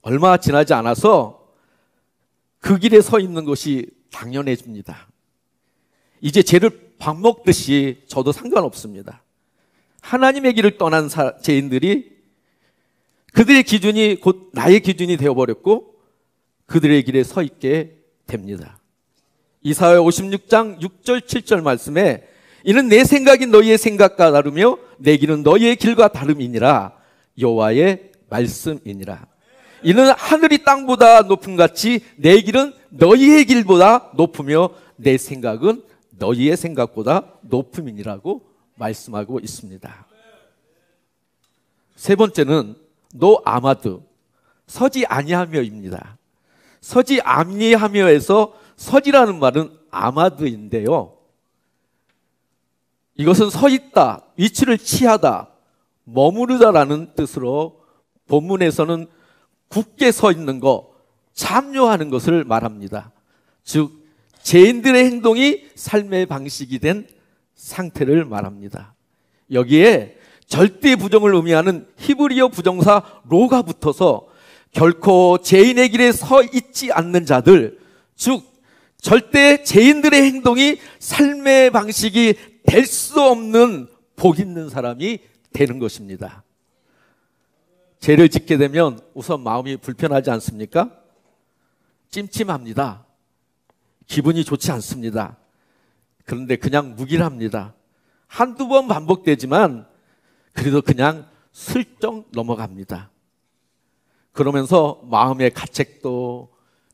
얼마 지나지 않아서 그 길에 서 있는 것이 당연해집니다. 이제 죄를 밥 먹듯이 저도 상관없습니다. 하나님의 길을 떠난 죄인들이 그들의 기준이 곧 나의 기준이 되어버렸고 그들의 길에 서 있게 됩니다. 이사야 56장 6절 7절 말씀에 이는 내 생각이 너희의 생각과 다르며 내 길은 너희의 길과 다름이니라 여호와의 말씀이니라. 이는 하늘이 땅보다 높음 같이 내 길은 너희의 길보다 높으며 내 생각은 너희의 생각보다 높음이니라고 말씀하고 있습니다. 세 번째는 노 아마드, 서지 아니하며입니다. 서지 아니하며에서 서지라는 말은 아마드인데요. 이것은 서 있다, 위치를 취하다, 머무르다라는 뜻으로 본문에서는 굳게 서 있는 것, 참여하는 것을 말합니다. 즉 죄인들의 행동이 삶의 방식이 된 상태를 말합니다. 여기에 절대 부정을 의미하는 히브리어 부정사 로가 붙어서 결코 죄인의 길에 서 있지 않는 자들, 즉 절대 죄인들의 행동이 삶의 방식이 될 수 없는 복 있는 사람이 되는 것입니다. 죄를 짓게 되면 우선 마음이 불편하지 않습니까? 찜찜합니다. 기분이 좋지 않습니다. 그런데 그냥 묵인합니다. 한두 번 반복되지만 그래도 그냥 슬쩍 넘어갑니다. 그러면서 마음의 가책도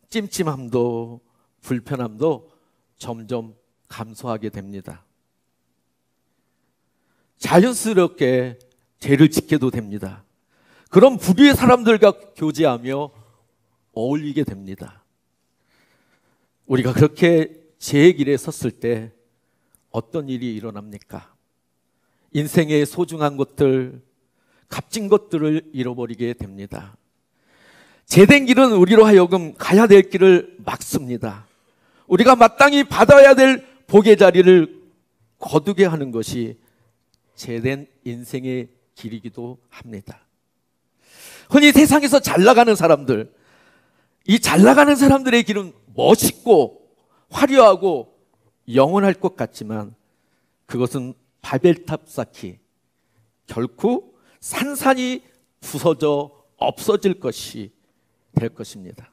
찜찜함도 불편함도 점점 감소하게 됩니다. 자연스럽게 죄를 짓게도 됩니다. 그런 부류의 사람들과 교제하며 어울리게 됩니다. 우리가 그렇게 죄의 길에 섰을 때 어떤 일이 일어납니까? 인생의 소중한 것들, 값진 것들을 잃어버리게 됩니다. 죄된 길은 우리로 하여금 가야 될 길을 막습니다. 우리가 마땅히 받아야 될 복의 자리를 거두게 하는 것이 죄된 인생의 길이기도 합니다. 흔히 세상에서 잘 나가는 사람들, 이 잘 나가는 사람들의 길은 멋있고 화려하고 영원할 것 같지만 그것은 바벨탑 쌓기, 결코 산산이 부서져 없어질 것이 될 것입니다.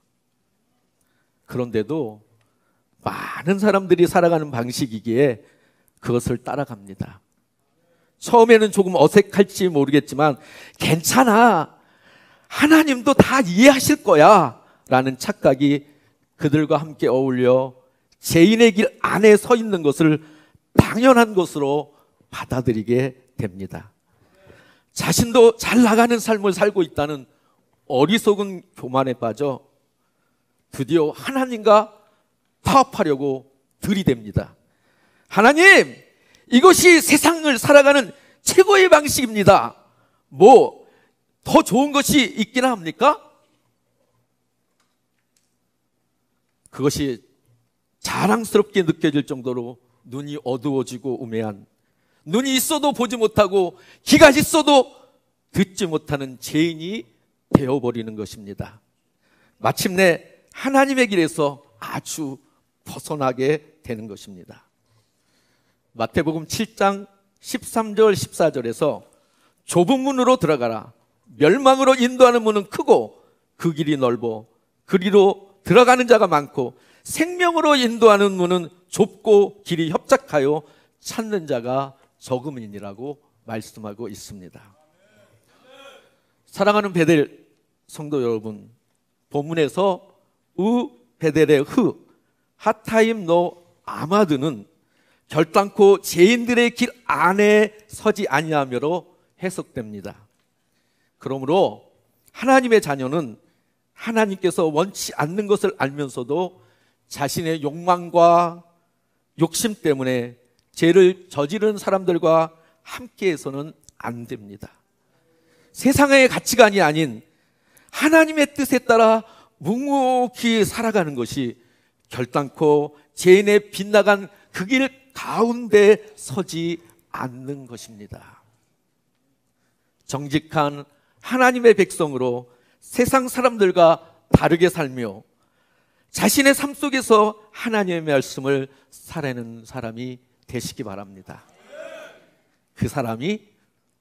그런데도 많은 사람들이 살아가는 방식이기에 그것을 따라갑니다. 처음에는 조금 어색할지 모르겠지만 괜찮아, 하나님도 다 이해하실 거야 라는 착각이 그들과 함께 어울려 죄인의 길 안에 서 있는 것을 당연한 것으로 받아들이게 됩니다. 자신도 잘 나가는 삶을 살고 있다는 어리석은 교만에 빠져 드디어 하나님과 파업하려고 들이댑니다. 하나님, 이것이 세상을 살아가는 최고의 방식입니다. 뭐 더 좋은 것이 있기나 합니까? 그것이 자랑스럽게 느껴질 정도로 눈이 어두워지고 우매한, 눈이 있어도 보지 못하고 귀가 있어도 듣지 못하는 죄인이 되어버리는 것입니다. 마침내 하나님의 길에서 아주 벗어나게 되는 것입니다. 마태복음 7장 13절 14절에서 좁은 문으로 들어가라, 멸망으로 인도하는 문은 크고 그 길이 넓어 그리로 들어가는 자가 많고 생명으로 인도하는 문은 좁고 길이 협착하여 찾는 자가 적음이니라고 말씀하고 있습니다. 사랑하는 베델 성도 여러분, 본문에서 우 베델의 흐 하타임 노 아마드는 결단코 죄인들의 길 안에 서지 아니하며로 해석됩니다. 그러므로 하나님의 자녀는 하나님께서 원치 않는 것을 알면서도 자신의 욕망과 욕심 때문에 죄를 저지른 사람들과 함께해서는 안 됩니다. 세상의 가치관이 아닌 하나님의 뜻에 따라 묵묵히 살아가는 것이 결단코 죄인의 빗나간 그 길 가운데 서지 않는 것입니다. 정직한 하나님의 백성으로 세상 사람들과 다르게 살며 자신의 삶 속에서 하나님의 말씀을 살아내는 사람이 되시기 바랍니다. 그 사람이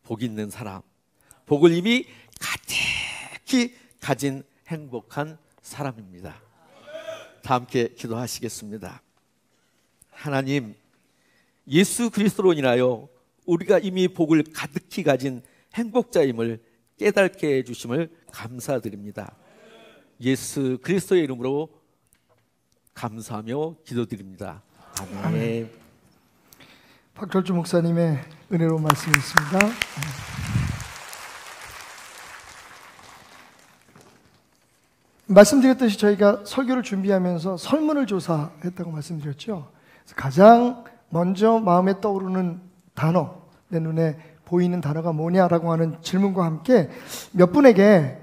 복 있는 사람, 복을 이미 가득히 가진 행복한 사람입니다. 다 함께 기도하시겠습니다. 하나님, 예수 그리스도로 인하여 우리가 이미 복을 가득히 가진 행복자임을 깨닫게 해주심을 감사드립니다. 예수 그리스도의 이름으로 감사하며 기도드립니다. 아멘. 박철주 목사님의 은혜로운 말씀이었습니다. 말씀드렸듯이 저희가 설교를 준비하면서 설문을 조사했다고 말씀드렸죠. 그래서 가장 먼저 마음에 떠오르는 단어, 내 눈에 보이는 단어가 뭐냐라고 하는 질문과 함께 몇 분에게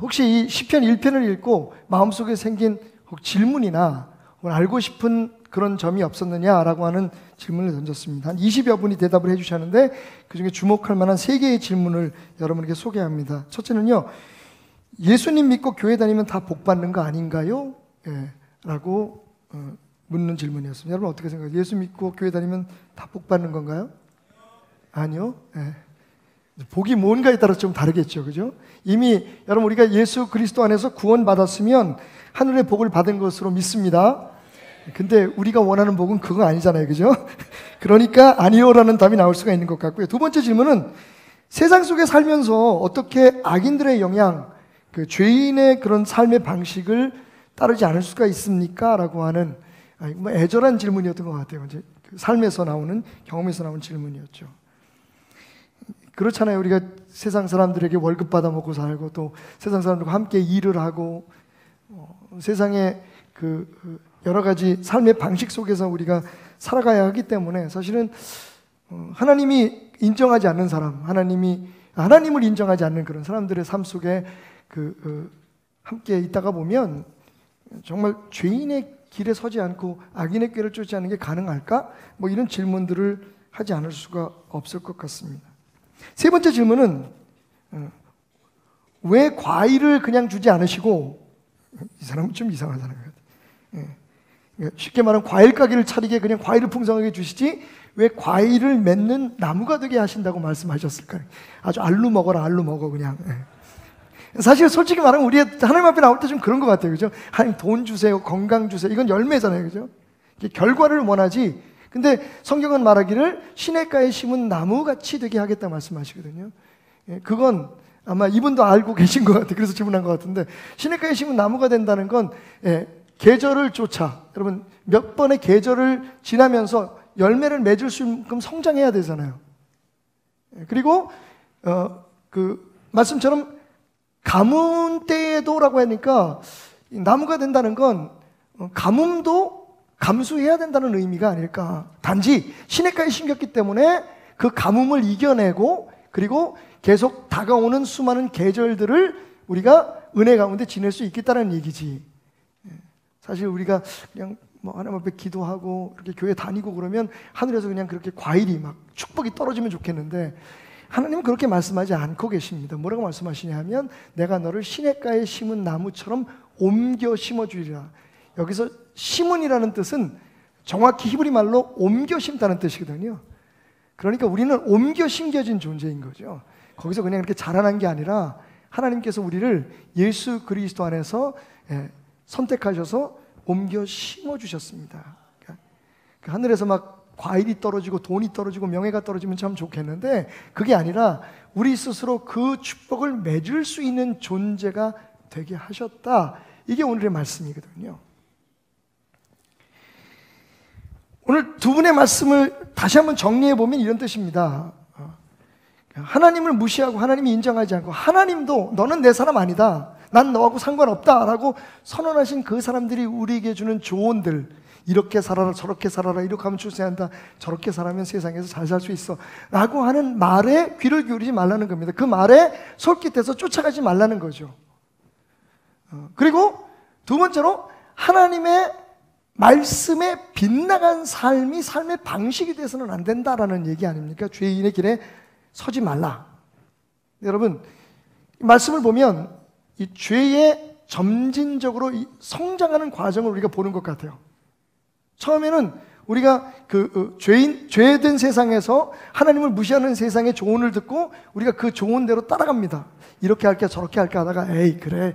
혹시 이 시편 1편을 읽고 마음속에 생긴 질문이나 알고 싶은 그런 점이 없었느냐라고 하는 질문을 던졌습니다. 한 20여 분이 대답을 해주셨는데 그중에 주목할 만한 3개의 질문을 여러분에게 소개합니다. 첫째는요, 예수님 믿고 교회 다니면 다 복 받는 거 아닌가요? 라고 묻는 질문이었습니다. 여러분 어떻게 생각하세요? 예수 믿고 교회 다니면 다 복 받는 건가요? 아니요. 복이 뭔가에 따라 좀 다르겠죠. 그죠? 이미 여러분 우리가 예수 그리스도 안에서 구원받았으면 하늘의 복을 받은 것으로 믿습니다. 근데 우리가 원하는 복은 그거 아니잖아요. 그죠? 그러니까 아니요라는 답이 나올 수가 있는 것 같고요. 두 번째 질문은 세상 속에 살면서 어떻게 악인들의 영향, 그 죄인의 그런 삶의 방식을 따르지 않을 수가 있습니까? 라고 하는 애절한 질문이었던 것 같아요. 이제 삶에서 나오는, 경험에서 나오는 질문이었죠. 그렇잖아요. 우리가 세상 사람들에게 월급 받아 먹고 살고 또 세상 사람들과 함께 일을 하고 세상의 그 여러 가지 삶의 방식 속에서 우리가 살아가야 하기 때문에 사실은 하나님이 인정하지 않는 사람, 하나님을 인정하지 않는 그런 사람들의 삶 속에 함께 있다가 보면 정말 죄인의 길에 서지 않고 악인의 꾀를 쫓지 않는 게 가능할까? 뭐 이런 질문들을 하지 않을 수가 없을 것 같습니다. 세 번째 질문은 왜 과일을 그냥 주지 않으시고, 이 사람은 좀 이상한 사람인 것 같아요. 쉽게 말하면 과일 가게를 차리게 그냥 과일을 풍성하게 주시지 왜 과일을 맺는 나무가 되게 하신다고 말씀하셨을까요? 아주 알루 먹어라, 알루 먹어 그냥. 사실 솔직히 말하면 우리 하나님 앞에 나올 때 좀 그런 것 같아요. 그죠? 하나님 돈 주세요, 건강 주세요. 이건 열매잖아요. 그죠? 결과를 원하지. 근데 성경은 말하기를 시냇가에 심은 나무같이 되게 하겠다 말씀하시거든요. 그건 아마 이분도 알고 계신 것 같아요. 그래서 질문한 것 같은데, 시냇가에 심은 나무가 된다는 건 계절을 쫓아, 여러분 몇 번의 계절을 지나면서 열매를 맺을 수 있는 성장해야 되잖아요. 그리고 그 말씀처럼 가뭄 때에도라고 하니까 나무가 된다는 건 가뭄도 감수해야 된다는 의미가 아닐까. 단지 시냇가에 심겼기 때문에 그 가뭄을 이겨내고 그리고 계속 다가오는 수많은 계절들을 우리가 은혜 가운데 지낼 수 있겠다는 얘기지. 사실 우리가 그냥 뭐 하나님 앞에 기도하고 이렇게 교회 다니고 그러면 하늘에서 그냥 그렇게 과일이 막 축복이 떨어지면 좋겠는데 하나님은 그렇게 말씀하지 않고 계십니다. 뭐라고 말씀하시냐 하면 내가 너를 시냇가에 심은 나무처럼 옮겨 심어주리라. 여기서 심은이라는 뜻은 정확히 히브리 말로 옮겨 심다는 뜻이거든요. 그러니까 우리는 옮겨 심겨진 존재인 거죠. 거기서 그냥 이렇게 자라난 게 아니라 하나님께서 우리를 예수 그리스도 안에서 선택하셔서 옮겨 심어주셨습니다. 그러니까 하늘에서 막 과일이 떨어지고 돈이 떨어지고 명예가 떨어지면 참 좋겠는데 그게 아니라 우리 스스로 그 축복을 맺을 수 있는 존재가 되게 하셨다. 이게 오늘의 말씀이거든요. 오늘 두 분의 말씀을 다시 한번 정리해 보면 이런 뜻입니다. 하나님을 무시하고 하나님이 인정하지 않고 하나님도 너는 내 사람 아니다, 난 너하고 상관없다 라고 선언하신 그 사람들이 우리에게 주는 조언들, 이렇게 살아라 저렇게 살아라, 이렇게 하면 출세한다, 저렇게 살아면 세상에서 잘 살 수 있어 라고 하는 말에 귀를 기울이지 말라는 겁니다. 그 말에 솔깃해서 쫓아가지 말라는 거죠. 그리고 두 번째로 하나님의 말씀에 빗나간 삶이 삶의 방식이 돼서는 안 된다라는 얘기 아닙니까? 죄인의 길에 서지 말라. 여러분 말씀을 보면 이 죄의 점진적으로 성장하는 과정을 우리가 보는 것 같아요. 처음에는 우리가 죄된 세상에서 하나님을 무시하는 세상의 조언을 듣고 우리가 그 조언대로 따라갑니다. 이렇게 할게 저렇게 할게 하다가 에이 그래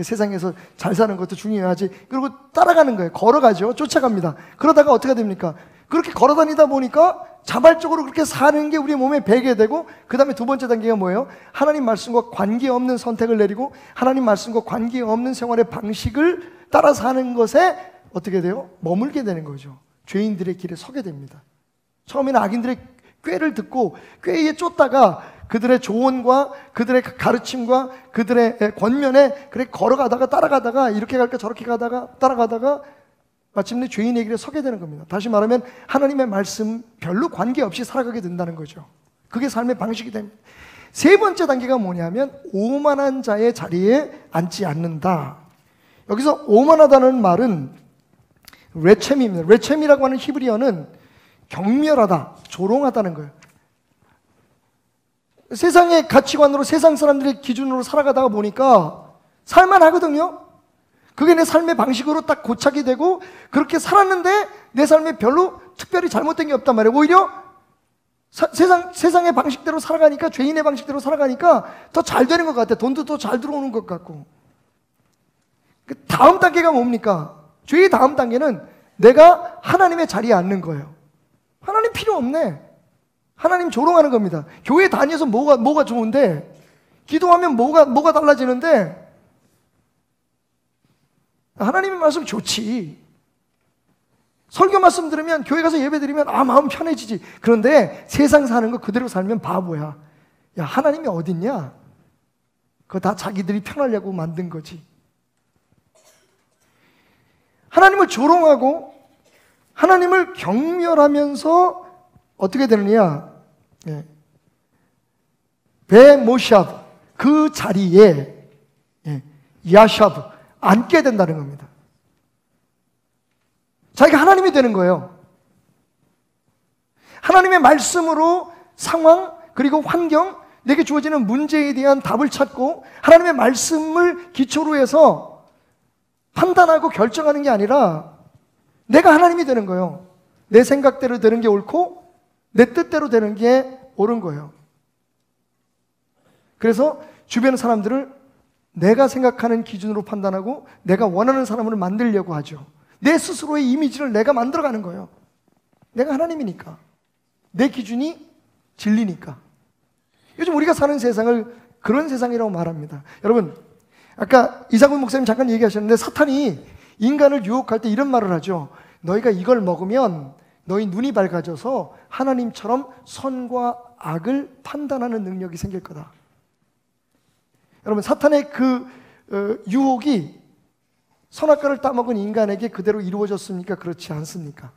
세상에서 잘 사는 것도 중요하지. 그리고 따라가는 거예요. 걸어가죠. 쫓아갑니다. 그러다가 어떻게 됩니까? 그렇게 걸어다니다 보니까 자발적으로 그렇게 사는 게 우리 몸에 배게 되고, 그 다음에 두 번째 단계가 뭐예요? 하나님 말씀과 관계없는 선택을 내리고 하나님 말씀과 관계없는 생활의 방식을 따라 사는 것에 어떻게 돼요? 머물게 되는 거죠. 죄인들의 길에 서게 됩니다. 처음에는 악인들의 꾀를 듣고 꾀에 쫓다가 그들의 조언과 그들의 가르침과 그들의 권면에 그래 걸어가다가 따라가다가 이렇게 갈까 저렇게 가다가 따라가다가 마침내 죄인의 길에 서게 되는 겁니다. 다시 말하면 하나님의 말씀 별로 관계없이 살아가게 된다는 거죠. 그게 삶의 방식이 됩니다. 세 번째 단계가 뭐냐면 오만한 자의 자리에 앉지 않는다. 여기서 오만하다는 말은 레쳔입니다. 레쳔이라고 하는 히브리어는 경멸하다, 조롱하다는 거예요. 세상의 가치관으로 세상 사람들의 기준으로 살아가다가 보니까 살만하거든요. 그게 내 삶의 방식으로 딱 고착이 되고 그렇게 살았는데 내 삶에 별로 특별히 잘못된 게 없단 말이에요. 오히려 세상의 방식대로 살아가니까, 죄인의 방식대로 살아가니까 더 잘 되는 것 같아. 돈도 더 잘 들어오는 것 같고. 그 다음 단계가 뭡니까? 죄의 다음 단계는 내가 하나님의 자리에 앉는 거예요. 하나님 필요 없네. 하나님 조롱하는 겁니다. 교회 다녀서 뭐가 좋은데, 기도하면 뭐가 달라지는데, 하나님의 말씀 좋지. 설교 말씀 들으면, 교회 가서 예배 드리면 마음 편해지지. 그런데 세상 사는 거 그대로 살면 바보야. 야, 하나님이 어딨냐? 그거 다 자기들이 편하려고 만든 거지. 하나님을 조롱하고 하나님을 경멸하면서 어떻게 되느냐? 베모샵, 그 자리에 야샵, 앉게 된다는 겁니다. 자기가 하나님이 되는 거예요. 하나님의 말씀으로 상황 그리고 환경, 내게 주어지는 문제에 대한 답을 찾고 하나님의 말씀을 기초로 해서 판단하고 결정하는 게 아니라 내가 하나님이 되는 거예요. 내 생각대로 되는 게 옳고 내 뜻대로 되는 게 옳은 거예요. 그래서 주변 사람들을 내가 생각하는 기준으로 판단하고 내가 원하는 사람을 만들려고 하죠. 내 스스로의 이미지를 내가 만들어가는 거예요. 내가 하나님이니까. 내 기준이 진리니까. 요즘 우리가 사는 세상을 그런 세상이라고 말합니다. 여러분, 아까 이상훈 목사님 잠깐 얘기하셨는데 사탄이 인간을 유혹할 때 이런 말을 하죠. 너희가 이걸 먹으면 너희 눈이 밝아져서 하나님처럼 선과 악을 판단하는 능력이 생길 거다. 여러분, 사탄의 그 유혹이 선악과를 따먹은 인간에게 그대로 이루어졌습니까? 그렇지 않습니까?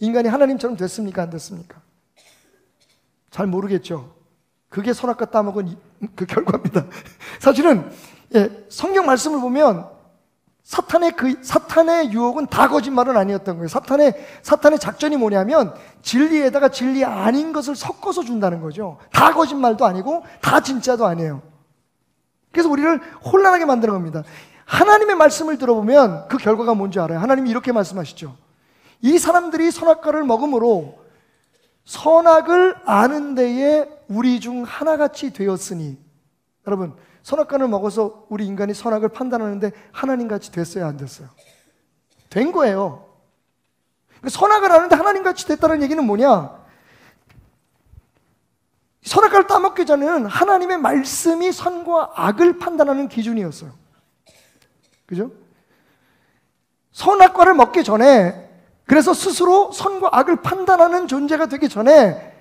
인간이 하나님처럼 됐습니까? 안 됐습니까? 잘 모르겠죠. 그게 선악과 따먹은 그 결과입니다. 사실은 성경 말씀을 보면 사탄의 유혹은 다 거짓말은 아니었던 거예요. 사탄의 작전이 뭐냐면 진리에다가 진리 아닌 것을 섞어서 준다는 거죠. 다 거짓말도 아니고 다 진짜도 아니에요. 그래서 우리를 혼란하게 만드는 겁니다. 하나님의 말씀을 들어보면 그 결과가 뭔지 알아요. 하나님이 이렇게 말씀하시죠. 이 사람들이 선악과를 먹음으로 선악을 아는 데에 우리 중 하나같이 되었으니, 여러분, 선악과를 먹어서 우리 인간이 선악을 판단하는데 하나님같이 됐어요, 안 됐어요? 된 거예요. 선악을 아는데 하나님같이 됐다는 얘기는 뭐냐? 선악과를 따먹기 전에는 하나님의 말씀이 선과 악을 판단하는 기준이었어요. 그죠? 선악과를 먹기 전에, 그래서 스스로 선과 악을 판단하는 존재가 되기 전에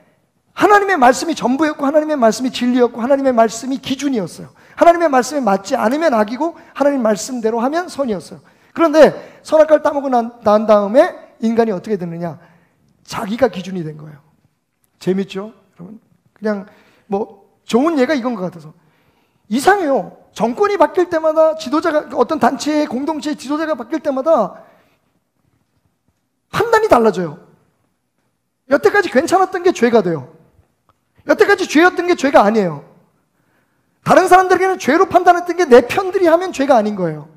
하나님의 말씀이 전부였고 하나님의 말씀이 진리였고 하나님의 말씀이 기준이었어요. 하나님의 말씀에 맞지 않으면 악이고 하나님 말씀대로 하면 선이었어요. 그런데 선악과를 따먹고 난 다음에 인간이 어떻게 됐느냐? 자기가 기준이 된 거예요. 재밌죠? 여러분, 그냥 뭐 좋은 예가 이건 것 같아서 이상해요. 정권이 바뀔 때마다 지도자가, 어떤 단체의 공동체의 지도자가 바뀔 때마다 판단이 달라져요. 여태까지 괜찮았던 게 죄가 돼요. 여태까지 죄였던 게 죄가 아니에요. 다른 사람들에게는 죄로 판단했던 게 내 편들이 하면 죄가 아닌 거예요.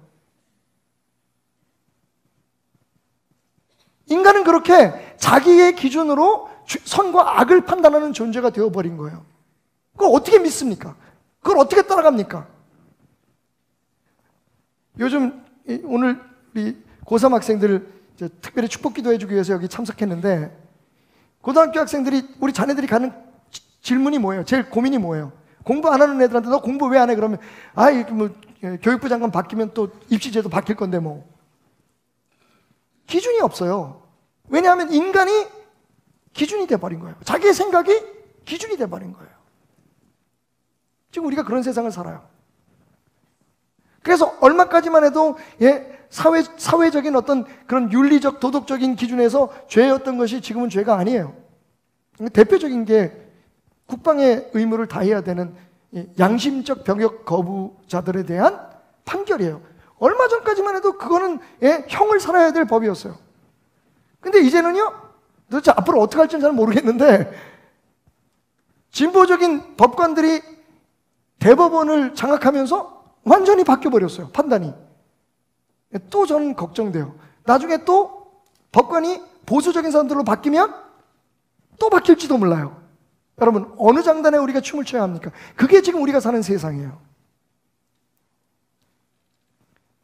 인간은 그렇게 자기의 기준으로 선과 악을 판단하는 존재가 되어버린 거예요. 그걸 어떻게 믿습니까? 그걸 어떻게 따라갑니까? 요즘 오늘 우리 고3 학생들 특별히 축복기도 해주기 위해서 여기 참석했는데, 고등학교 학생들이 우리 자녀들이 가는 질문이 뭐예요? 제일 고민이 뭐예요? 공부 안 하는 애들한테 너 공부 왜 안 해? 그러면 뭐 교육부 장관 바뀌면 또 입시제도 바뀔 건데 뭐. 기준이 없어요. 왜냐하면 인간이 기준이 돼버린 거예요. 자기의 생각이 기준이 돼버린 거예요. 지금 우리가 그런 세상을 살아요. 그래서 얼마까지만 해도 사회적인 어떤 그런 윤리적 도덕적인 기준에서 죄였던 것이 지금은 죄가 아니에요. 대표적인 게 국방의 의무를 다해야 되는 양심적 병역 거부자들에 대한 판결이에요. 얼마 전까지만 해도 그거는 형을 살아야 될 법이었어요. 근데 이제는요, 도대체 앞으로 어떻게 할지는 잘 모르겠는데, 진보적인 법관들이 대법원을 장악하면서 완전히 바뀌어버렸어요, 판단이. 또 저는 걱정돼요. 나중에 또 법관이 보수적인 사람들로 바뀌면 또 바뀔지도 몰라요. 여러분, 어느 장단에 우리가 춤을 춰야 합니까? 그게 지금 우리가 사는 세상이에요.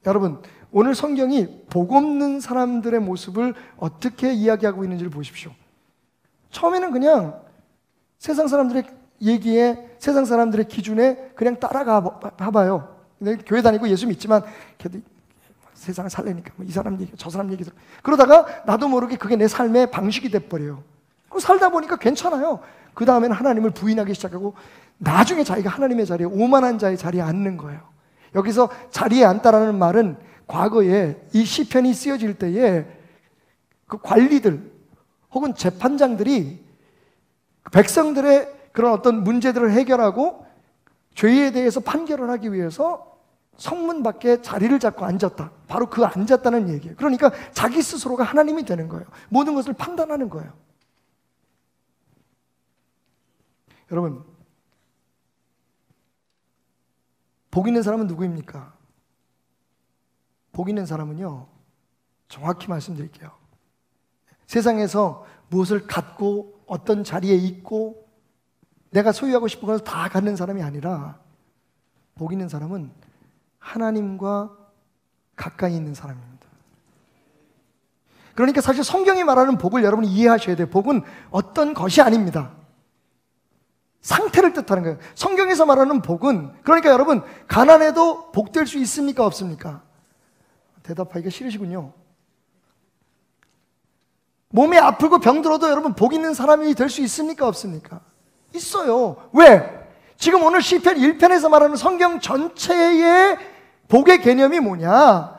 여러분, 오늘 성경이 복 없는 사람들의 모습을 어떻게 이야기하고 있는지를 보십시오. 처음에는 그냥 세상 사람들의 얘기에, 세상 사람들의 기준에 그냥 따라가 봐요. 근데 교회 다니고 예수 믿지만 걔도 세상을 살려니까 뭐 이 사람 얘기, 저 사람 얘기 그러다가 나도 모르게 그게 내 삶의 방식이 돼버려요. 그리고 살다 보니까 괜찮아요. 그 다음에는 하나님을 부인하기 시작하고 나중에 자기가 하나님의 자리에, 오만한 자의 자리에 앉는 거예요. 여기서 자리에 앉다라는 말은 과거에 이 시편이 쓰여질 때에 그 관리들 혹은 재판장들이 백성들의 그런 어떤 문제들을 해결하고 죄에 대해서 판결을 하기 위해서 성문 밖에 자리를 잡고 앉았다. 바로 그 앉았다는 얘기예요. 그러니까 자기 스스로가 하나님이 되는 거예요. 모든 것을 판단하는 거예요. 여러분, 복 있는 사람은 누구입니까? 복 있는 사람은요, 정확히 말씀드릴게요. 세상에서 무엇을 갖고 어떤 자리에 있고 내가 소유하고 싶은 것을 다 갖는 사람이 아니라, 복 있는 사람은 하나님과 가까이 있는 사람입니다. 그러니까 사실 성경이 말하는 복을 여러분이 이해하셔야 돼요. 복은 어떤 것이 아닙니다. 상태를 뜻하는 거예요. 성경에서 말하는 복은, 그러니까 여러분, 가난해도 복될 수 있습니까? 없습니까? 대답하기가 싫으시군요. 몸이 아프고 병들어도 여러분 복 있는 사람이 될 수 있습니까? 없습니까? 있어요. 왜? 지금 오늘 시편 1편에서 말하는 성경 전체의 복의 개념이 뭐냐?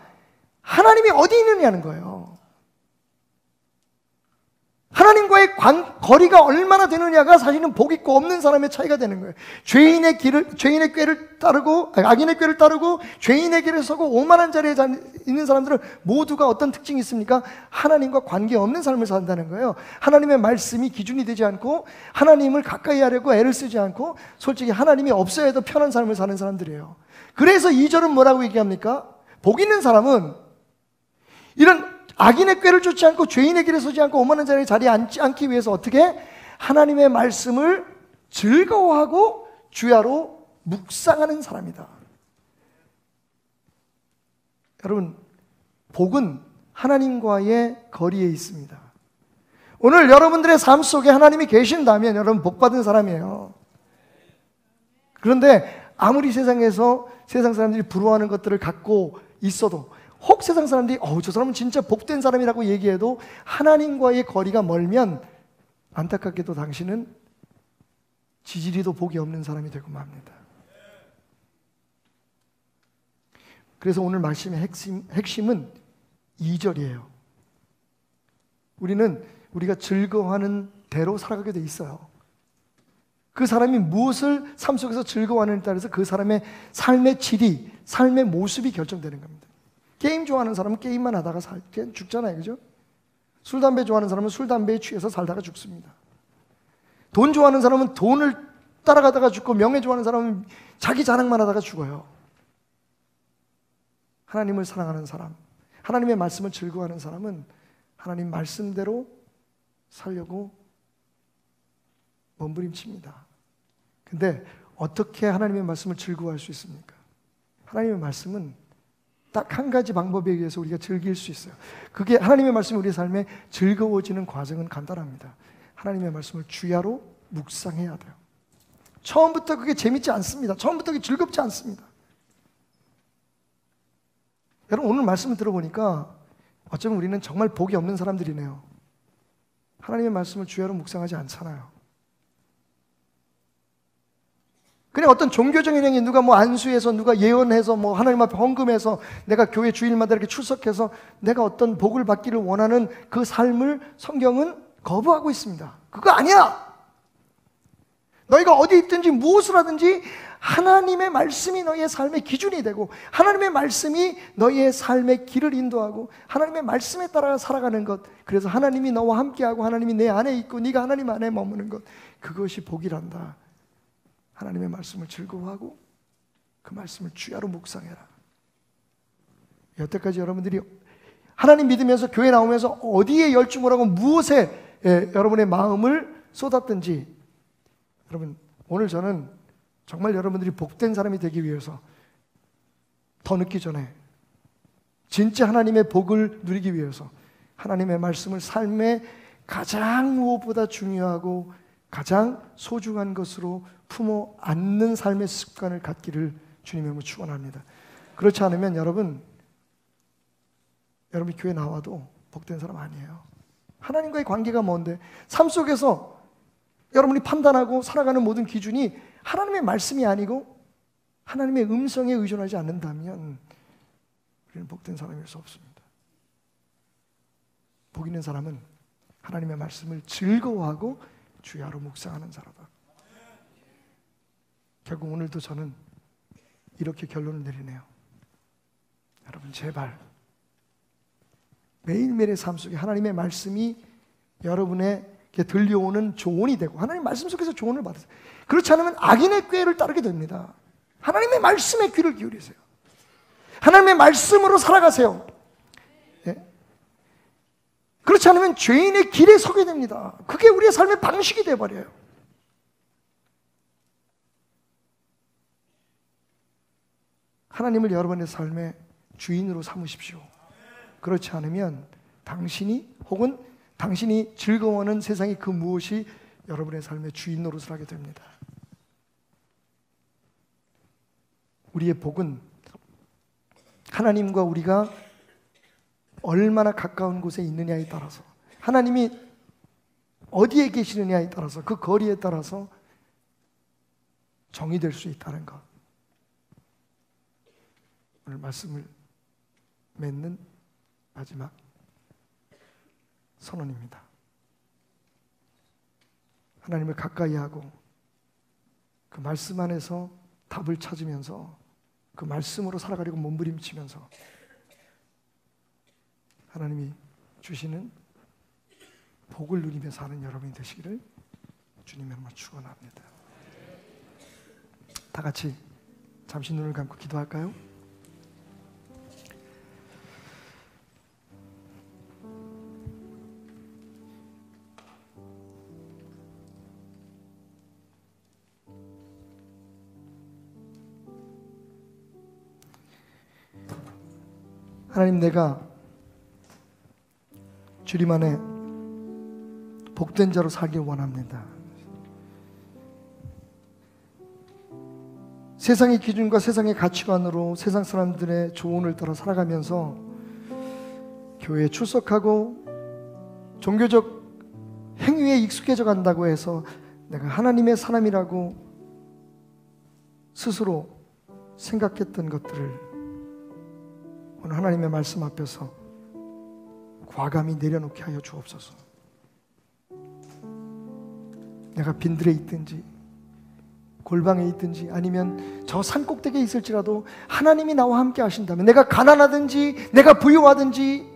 하나님이 어디 있느냐는 거예요. 하나님과의 거리가 얼마나 되느냐가 사실은 복 있고 없는 사람의 차이가 되는 거예요. 죄인의 꾀를 따르고, 악인의 꾀를 따르고 죄인의 길에 서고 오만한 자리에 있는 사람들은 모두가 어떤 특징이 있습니까? 하나님과 관계없는 삶을 산다는 거예요. 하나님의 말씀이 기준이 되지 않고 하나님을 가까이 하려고 애를 쓰지 않고 솔직히 하나님이 없어야 해도 편한 삶을 사는 사람들이에요. 그래서 2절은 뭐라고 얘기합니까? 복 있는 사람은 이런 악인의 꾀를 쫓지 않고 죄인의 길에 서지 않고 오만한 자리에 앉지 않기 위해서 어떻게? 하나님의 말씀을 즐거워하고 주야로 묵상하는 사람이다. 여러분, 복은 하나님과의 거리에 있습니다. 오늘 여러분들의 삶 속에 하나님이 계신다면 여러분 복 받은 사람이에요. 그런데 아무리 세상에서 세상 사람들이 부러워하는 것들을 갖고 있어도, 혹 세상 사람들이 저 사람은 진짜 복된 사람이라고 얘기해도 하나님과의 거리가 멀면 안타깝게도 당신은 지지리도 복이 없는 사람이 되고 맙니다. 그래서 오늘 말씀의 핵심은 2절이에요. 우리가 즐거워하는 대로 살아가게 돼 있어요. 그 사람이 무엇을 삶 속에서 즐거워하느냐에 따라서 그 사람의 삶의 질이, 삶의 모습이 결정되는 겁니다. 게임 좋아하는 사람은 게임만 하다가 죽잖아요. 그죠? 술, 담배 좋아하는 사람은 술, 담배에 취해서 살다가 죽습니다. 돈 좋아하는 사람은 돈을 따라가다가 죽고, 명예 좋아하는 사람은 자기 자랑만 하다가 죽어요. 하나님을 사랑하는 사람, 하나님의 말씀을 즐거워하는 사람은 하나님 말씀대로 살려고 몸부림칩니다. 근데 어떻게 하나님의 말씀을 즐거워할 수 있습니까? 하나님의 말씀은 딱 한 가지 방법에 의해서 우리가 즐길 수 있어요. 그게 하나님의 말씀이 우리 삶에 즐거워지는 과정은 간단합니다. 하나님의 말씀을 주야로 묵상해야 돼요. 처음부터 그게 재밌지 않습니다. 처음부터 그게 즐겁지 않습니다. 여러분, 오늘 말씀을 들어보니까 어쩌면 우리는 정말 복이 없는 사람들이네요. 하나님의 말씀을 주야로 묵상하지 않잖아요. 그냥 어떤 종교적인 행위, 누가 뭐 안수해서, 누가 예언해서, 뭐 하나님 앞에 헌금해서, 내가 교회 주일마다 이렇게 출석해서 내가 어떤 복을 받기를 원하는 그 삶을 성경은 거부하고 있습니다. 그거 아니야! 너희가 어디 있든지 무엇을 하든지 하나님의 말씀이 너희의 삶의 기준이 되고, 하나님의 말씀이 너희의 삶의 길을 인도하고, 하나님의 말씀에 따라 살아가는 것, 그래서 하나님이 너와 함께하고 하나님이 내 안에 있고 네가 하나님 안에 머무는 것, 그것이 복이란다. 하나님의 말씀을 즐거워하고 그 말씀을 주야로 묵상해라. 여태까지 여러분들이 하나님 믿으면서 교회 나오면서 어디에 열중을 하고 무엇에 여러분의 마음을 쏟았든지, 여러분, 오늘 저는 정말 여러분들이 복된 사람이 되기 위해서 더 늦기 전에 진짜 하나님의 복을 누리기 위해서 하나님의 말씀을 삶의 가장 무엇보다 중요하고 가장 소중한 것으로 품어 안는 삶의 습관을 갖기를 주님의 이름으로 축원합니다. 그렇지 않으면 여러분이 교회 나와도 복된 사람 아니에요. 하나님과의 관계가 뭔데? 삶 속에서 여러분이 판단하고 살아가는 모든 기준이 하나님의 말씀이 아니고 하나님의 음성에 의존하지 않는다면 우리는 복된 사람일 수 없습니다. 복 있는 사람은 하나님의 말씀을 즐거워하고 주야로 묵상하는 자라다. 결국 오늘도 저는 이렇게 결론을 내리네요. 여러분, 제발 매일매일의 삶 속에 하나님의 말씀이 여러분에게 들려오는 조언이 되고, 하나님 말씀 속에서 조언을 받으세요. 그렇지 않으면 악인의 꾀를 따르게 됩니다. 하나님의 말씀에 귀를 기울이세요. 하나님의 말씀으로 살아가세요. 네? 그렇지 않으면 죄인의 길에 서게 됩니다. 그게 우리의 삶의 방식이 되어버려요. 하나님을 여러분의 삶의 주인으로 삼으십시오. 그렇지 않으면 당신이 혹은 당신이 즐거워하는 세상의 그 무엇이 여러분의 삶의 주인 노릇을 하게 됩니다. 우리의 복은 하나님과 우리가 얼마나 가까운 곳에 있느냐에 따라서, 하나님이 어디에 계시느냐에 따라서, 그 거리에 따라서 정의될 수 있다는 것, 오늘 말씀을 맺는 마지막 선언입니다. 하나님을 가까이 하고 그 말씀 안에서 답을 찾으면서 그 말씀으로 살아가려고 몸부림치면서 하나님이 주시는 복을 누리며 사는 여러분이 되시기를 주님의 이름으로 축원합니다. 다 같이 잠시 눈을 감고 기도할까요? 하나님, 내가 주님 안에 복된 자로 살길 원합니다. 세상의 기준과 세상의 가치관으로 세상 사람들의 조언을 따라 살아가면서 교회에 출석하고 종교적 행위에 익숙해져 간다고 해서 내가 하나님의 사람이라고 스스로 생각했던 것들을 오늘 하나님의 말씀 앞에서 과감히 내려놓게 하여 주옵소서. 내가 빈들에 있든지 골방에 있든지 아니면 저 산꼭대기에 있을지라도 하나님이 나와 함께 하신다면, 내가 가난하든지 내가 부유하든지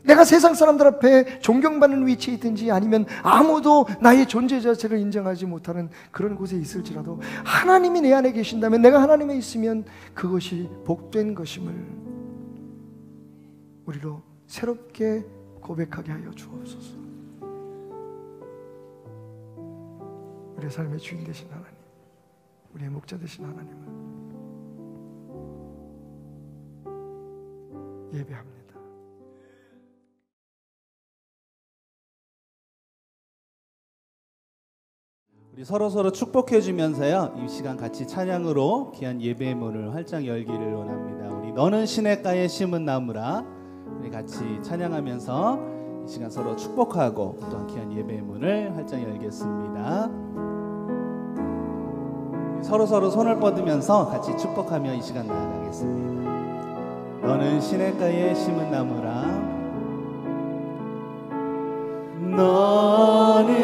내가 세상 사람들 앞에 존경받는 위치에 있든지 아니면 아무도 나의 존재 자체를 인정하지 못하는 그런 곳에 있을지라도 하나님이 내 안에 계신다면, 내가 하나님에 있으면 그것이 복된 것임을 우리로 새롭게 고백하게 하여 주옵소서. 우리의 삶의 주인 되신 하나님, 우리의 목자 되신 하나님을 예배합니다. 우리 서로 축복해 주면서요, 이 시간 같이 찬양으로 귀한 예배의 문을 활짝 열기를 원합니다. 우리 너는 시냇가에 심은 나무라, 우리 같이 찬양하면서 이 시간 서로 축복하고 또한 귀한 예배의 문을 활짝 열겠습니다. 서로 손을 뻗으면서 같이 축복하며 이 시간 나아가겠습니다. 너는 시냇가에 심은 나무라, 너는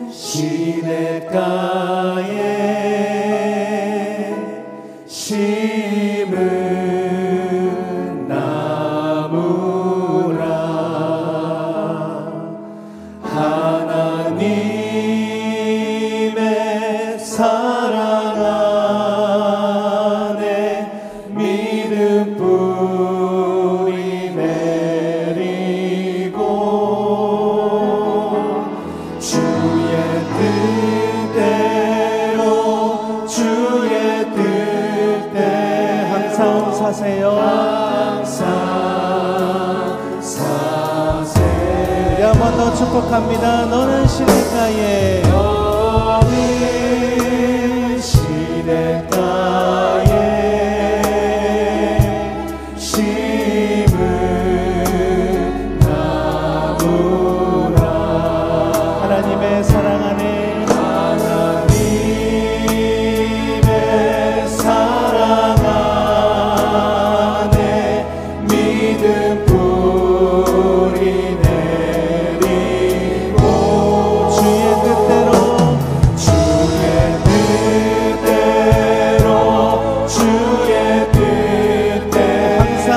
시냇가에 심은 나무라, 하나님의 사랑 안에 믿음 뿌리 내리고 주의 뜻대로 주의 뜻대 항상 사세요. 항상 사세. 우리 한 번 더 축복합니다. 너는 시냇가에, 너는 시냇가에 심은 나무라, 하나님의 사랑 안에, 하나님의 사랑 안에 믿음 뿌리 내리고 주의 뜻대로 항상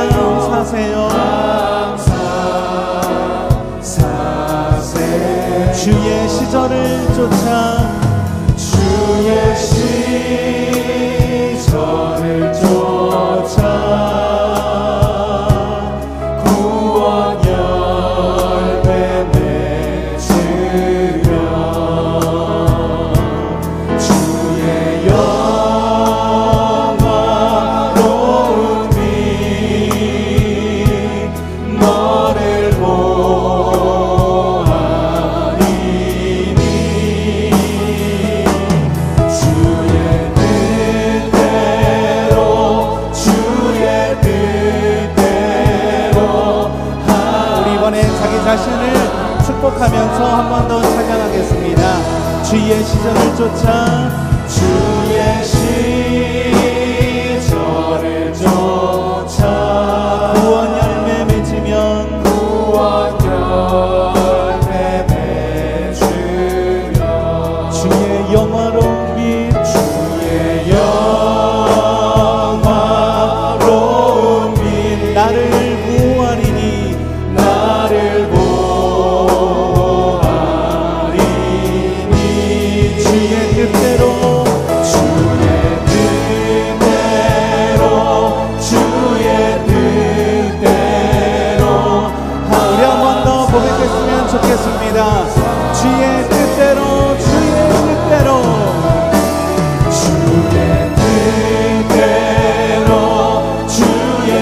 사세요. 항상 사세. 주의 시절을 쫓아, 주의 시절을 쫓아 구원 열매 맺으며 주의 영화로운 빛 너를 보아리니 주의 뜻대로 우리 이번에 자기 자신을 축복하면서 한 번 더 찬양하겠습니다. 주의 시절을 쫓아, 주의 시절을 쫓아 구원 열매 맺으면, 구원 열매 맺으며 주의 영화로운 빛, 주의 영화로운 빛 나를 보아리니, 나를 보아리니 주의 뜻대로, 주의 뜻대로, 주의 뜻대로 우리 한 번 더 고백했으면 좋겠습니다. 주의 뜻대로, 주의 뜻대로, 주의 뜻대로, 주의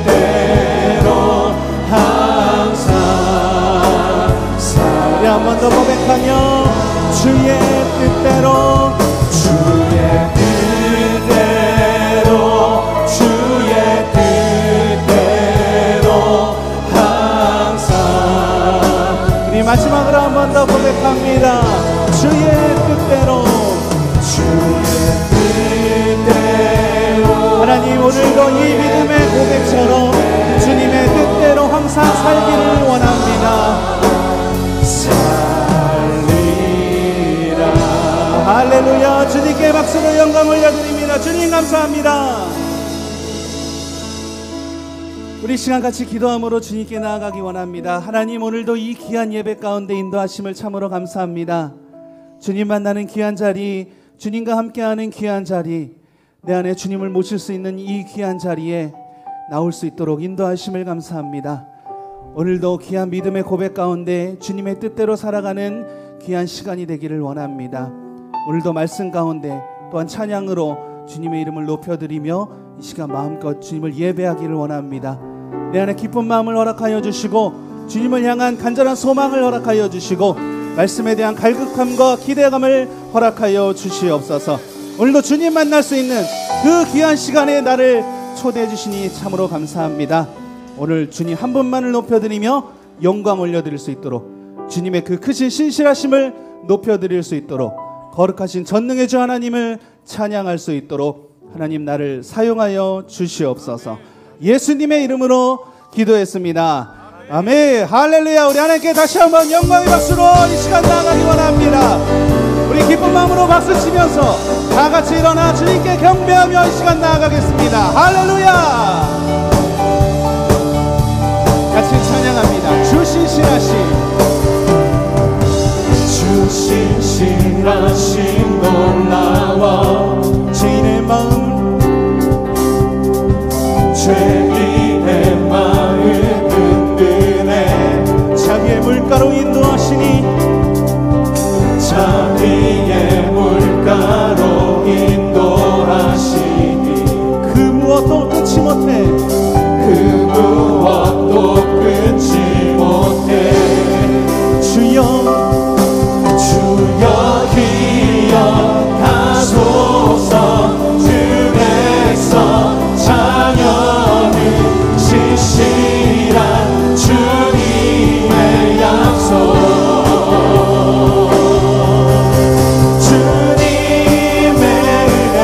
뜻대로 항상 우리 한 번 더 고백하며 주의 뜻대로, 주의 뜻대로, 주의 뜻대로 항상. 우리 마지막으로 한 번 더 고백합니다. 주의 뜻대로, 주의 뜻대로. 하나님, 오늘도 이 믿음의 고백처럼 주님의 뜻대로 항상 살기를 원합니다. 살리라. 할렐루야. 주님께 박수로 영광 올려드립니다. 주님 감사합니다. 우리 시간 같이 기도함으로 주님께 나아가기 원합니다. 하나님, 오늘도 이 귀한 예배 가운데 인도하심을 참으로 감사합니다. 주님 만나는 귀한 자리, 주님과 함께하는 귀한 자리, 내 안에 주님을 모실 수 있는 이 귀한 자리에 나올 수 있도록 인도하심을 감사합니다. 오늘도 귀한 믿음의 고백 가운데 주님의 뜻대로 살아가는 귀한 시간이 되기를 원합니다. 오늘도 말씀 가운데 또한 찬양으로 주님의 이름을 높여드리며 이 시간 마음껏 주님을 예배하기를 원합니다. 내 안에 기쁜 마음을 허락하여 주시고 주님을 향한 간절한 소망을 허락하여 주시고 말씀에 대한 갈급함과 기대감을 허락하여 주시옵소서. 오늘도 주님 만날 수 있는 그 귀한 시간에 나를 초대해 주시니 참으로 감사합니다. 오늘 주님 한 분만을 높여드리며 영광 올려드릴 수 있도록 주님의 그 크신 신실하심을 높여드릴 수 있도록 거룩하신 전능의 주 하나님을 찬양할 수 있도록 하나님 나를 사용하여 주시옵소서. 예수님의 이름으로 기도했습니다. 아멘. 할렐루야. 우리 하나님께 다시 한번 영광의 박수로 이 시간 나아가기 원합니다. 우리 기쁜 마음으로 박수 치면서 다 같이 일어나 주님께 경배하며 이 시간 나아가겠습니다. 할렐루야. 같이 찬양합니다. 주 신실하심, 주 신실하심 놀라워 죄인의 마음, 죄인의 마음 든든해 자기의 물가로 인도하시니 자비의 물가로 인도하시니 그 무엇도 끊지 못해 그 무엇도 끊지 못해 주여 주여 기억하소서 주 백성 자녀는 신실한 주님의 약속 주님의 은혜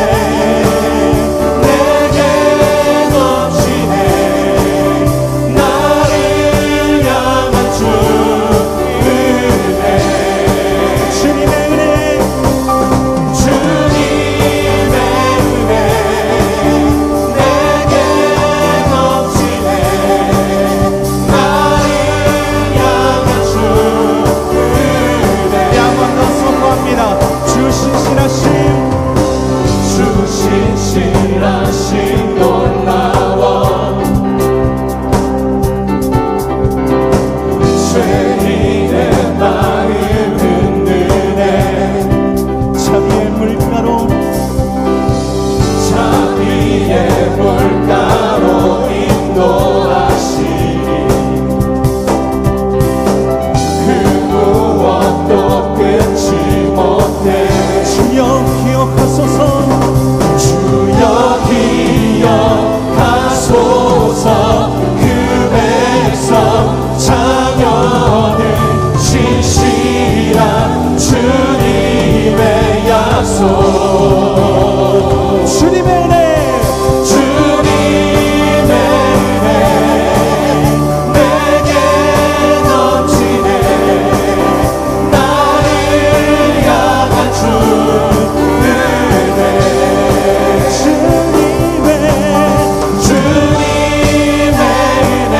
내게 넘치네 나를 향한 주 은혜 주님의 은혜 주님의 은혜 내게 넘치네 나를 향한 주 은혜 한번 더 선포합니다. 주 신실하심, 주 신실하심 놀라워 죄인의 마음 든든해 자비의 물가로 자비의 물가로 인도하시니 그 무엇도 끊지 못해 주여 기억하소서 주여 기억하소서 그 백성 자녀는 신실한 주님의 약속 주님의 은혜 주님의 은혜 내게 넘치네 나를 향한 주 은혜 주님의 주님의 은혜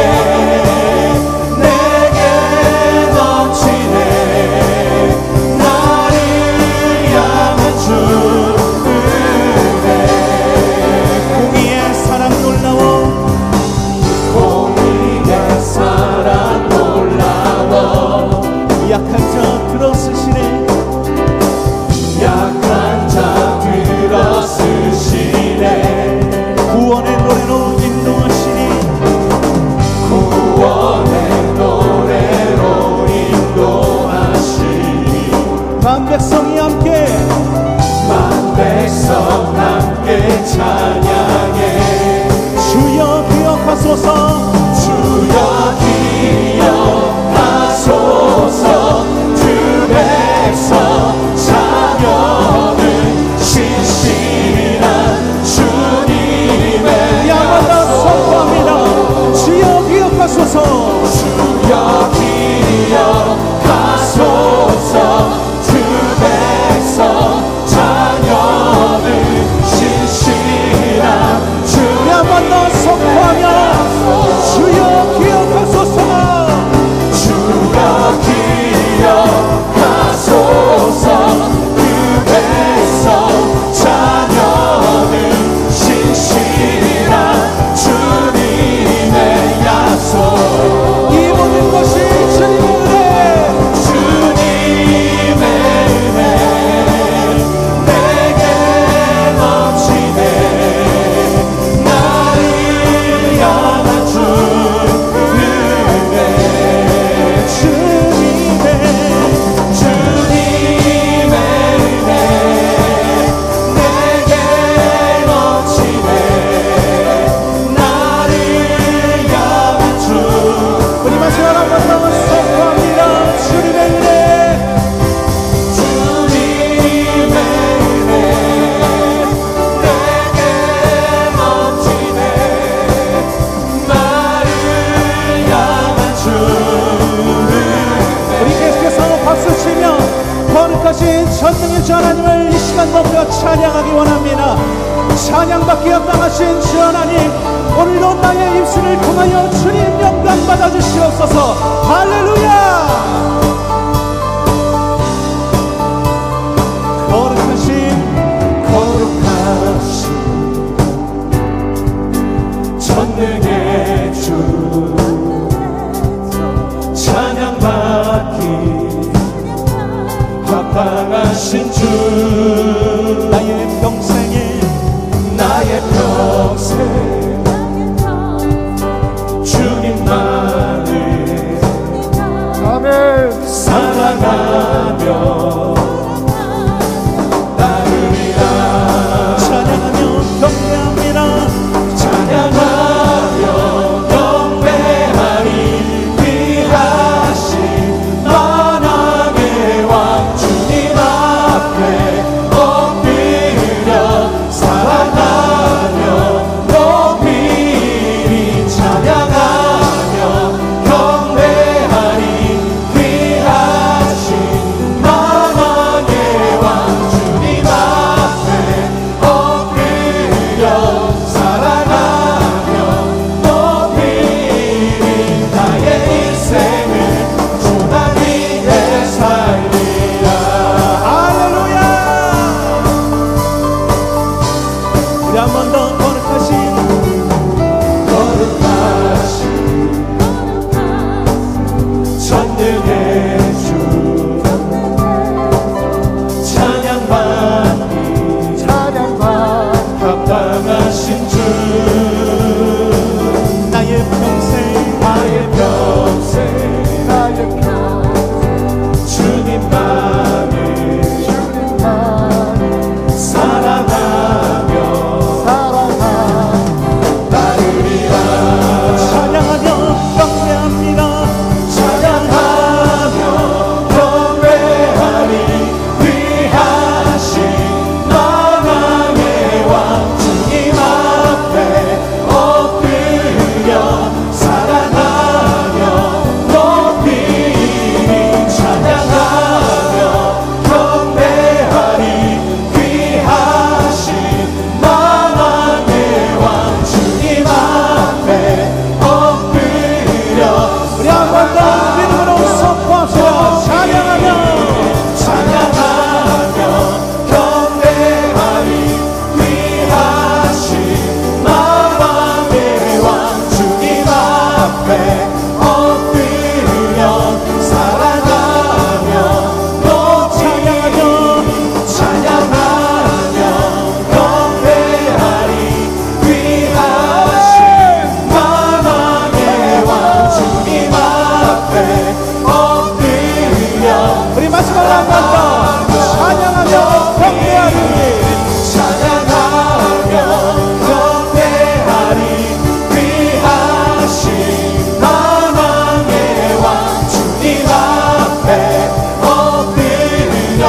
내게 넘치네 나를 향한 주 은혜 공의의 사랑 놀라워 공의의 사랑 놀라워 약한 자 들어쓰시네 약한 자 들어쓰시네 구원의 노래로 인도하시니 구원의 노래로 인도하시니 만 백성이 함께 만 백성 함께 찬양해 주여 기억하소서 주여 기억하소서 주 백성 자녀는 신실한 주님의 야마다 약속 선포합니다. 주여 기억하소서 주여 기억하소서 주 백성 자녀는 신실한 우리 한번 더 선포하며 주여 합당하신 주 하나님, 오늘도 나의 입술을 통하여 주님 영광 받아 주시옵소서. 할렐루야. 거룩하신 전능의 주 찬양받기 합당하신 주 나의 평생 주님만을 아멘. 사랑하며 찬양하며 경배하리 귀하신 만왕의 왕 주님 앞에 엎드려 사랑하며 높이리 찬양하며 경배하리 귀하신 만왕의 왕 주님 앞에 엎드려 사랑하며 높이리 나의 인생을 주나님의 살리라. 할렐루야. 우리 한 번 더 거룩하신 전능의 주 찬양받기 합당하신 주 나의 평생 주님만을 사랑하며 따르리라. 찬양하며 경배합니다. 찬양하며 경배하리 귀하신 만왕의 왕 주님 앞에 엎드려 사랑하며 높이리 찬양하며 경배하리 귀하신 만왕의 왕 주님 앞에 엎드려 우리 한 번 더 믿음으로 선포합시다. 찬양하며 경배하리 귀하신 만왕의 왕 주님 앞에 엎드려 사랑하며 높이며 찬양하며 경배하리 귀하신 만왕의 왕 주님 앞에 엎드려 우리 마지막으로 한 번 더 찬양하며 경배하리. 찬양하며 경배하리 귀하신 만왕의 왕 주님 앞에 엎드려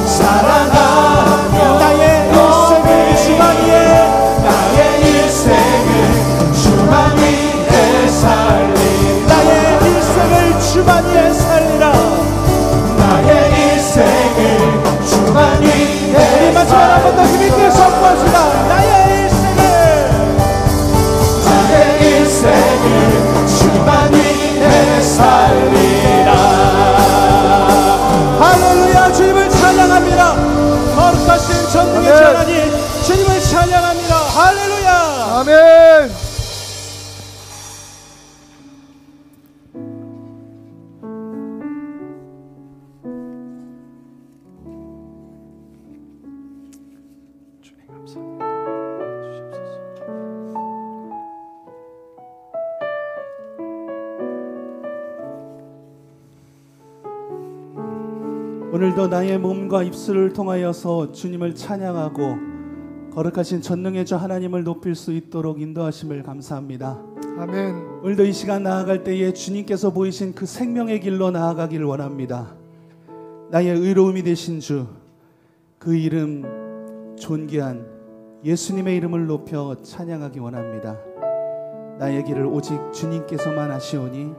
사랑하며 나의 인생을 주만 위해 살리라. 나의 일생을 주만 위해 살리라. 나의 인생을 주만 위해 우리 마지막 한 번 더 힘있게 선포합시다. 나의 인생을 주만 위해 살리라. 할렐루야. 주님을 찬양합니다. 거룩하신 전능의 주 하나님, 주님을 찬양합니다. 할렐루야. 아멘. 오늘도 나의 몸과 입술을 통하여서 주님을 찬양하고 거룩하신 전능의 주 하나님을 높일 수 있도록 인도하심을 감사합니다. 아멘. 오늘도 이 시간 나아갈 때에 주님께서 보이신 그 생명의 길로 나아가길 원합니다. 나의 의로움이 되신 주, 그 이름 존귀한 예수님의 이름을 높여 찬양하기 원합니다. 나의 길을 오직 주님께서만 아시오니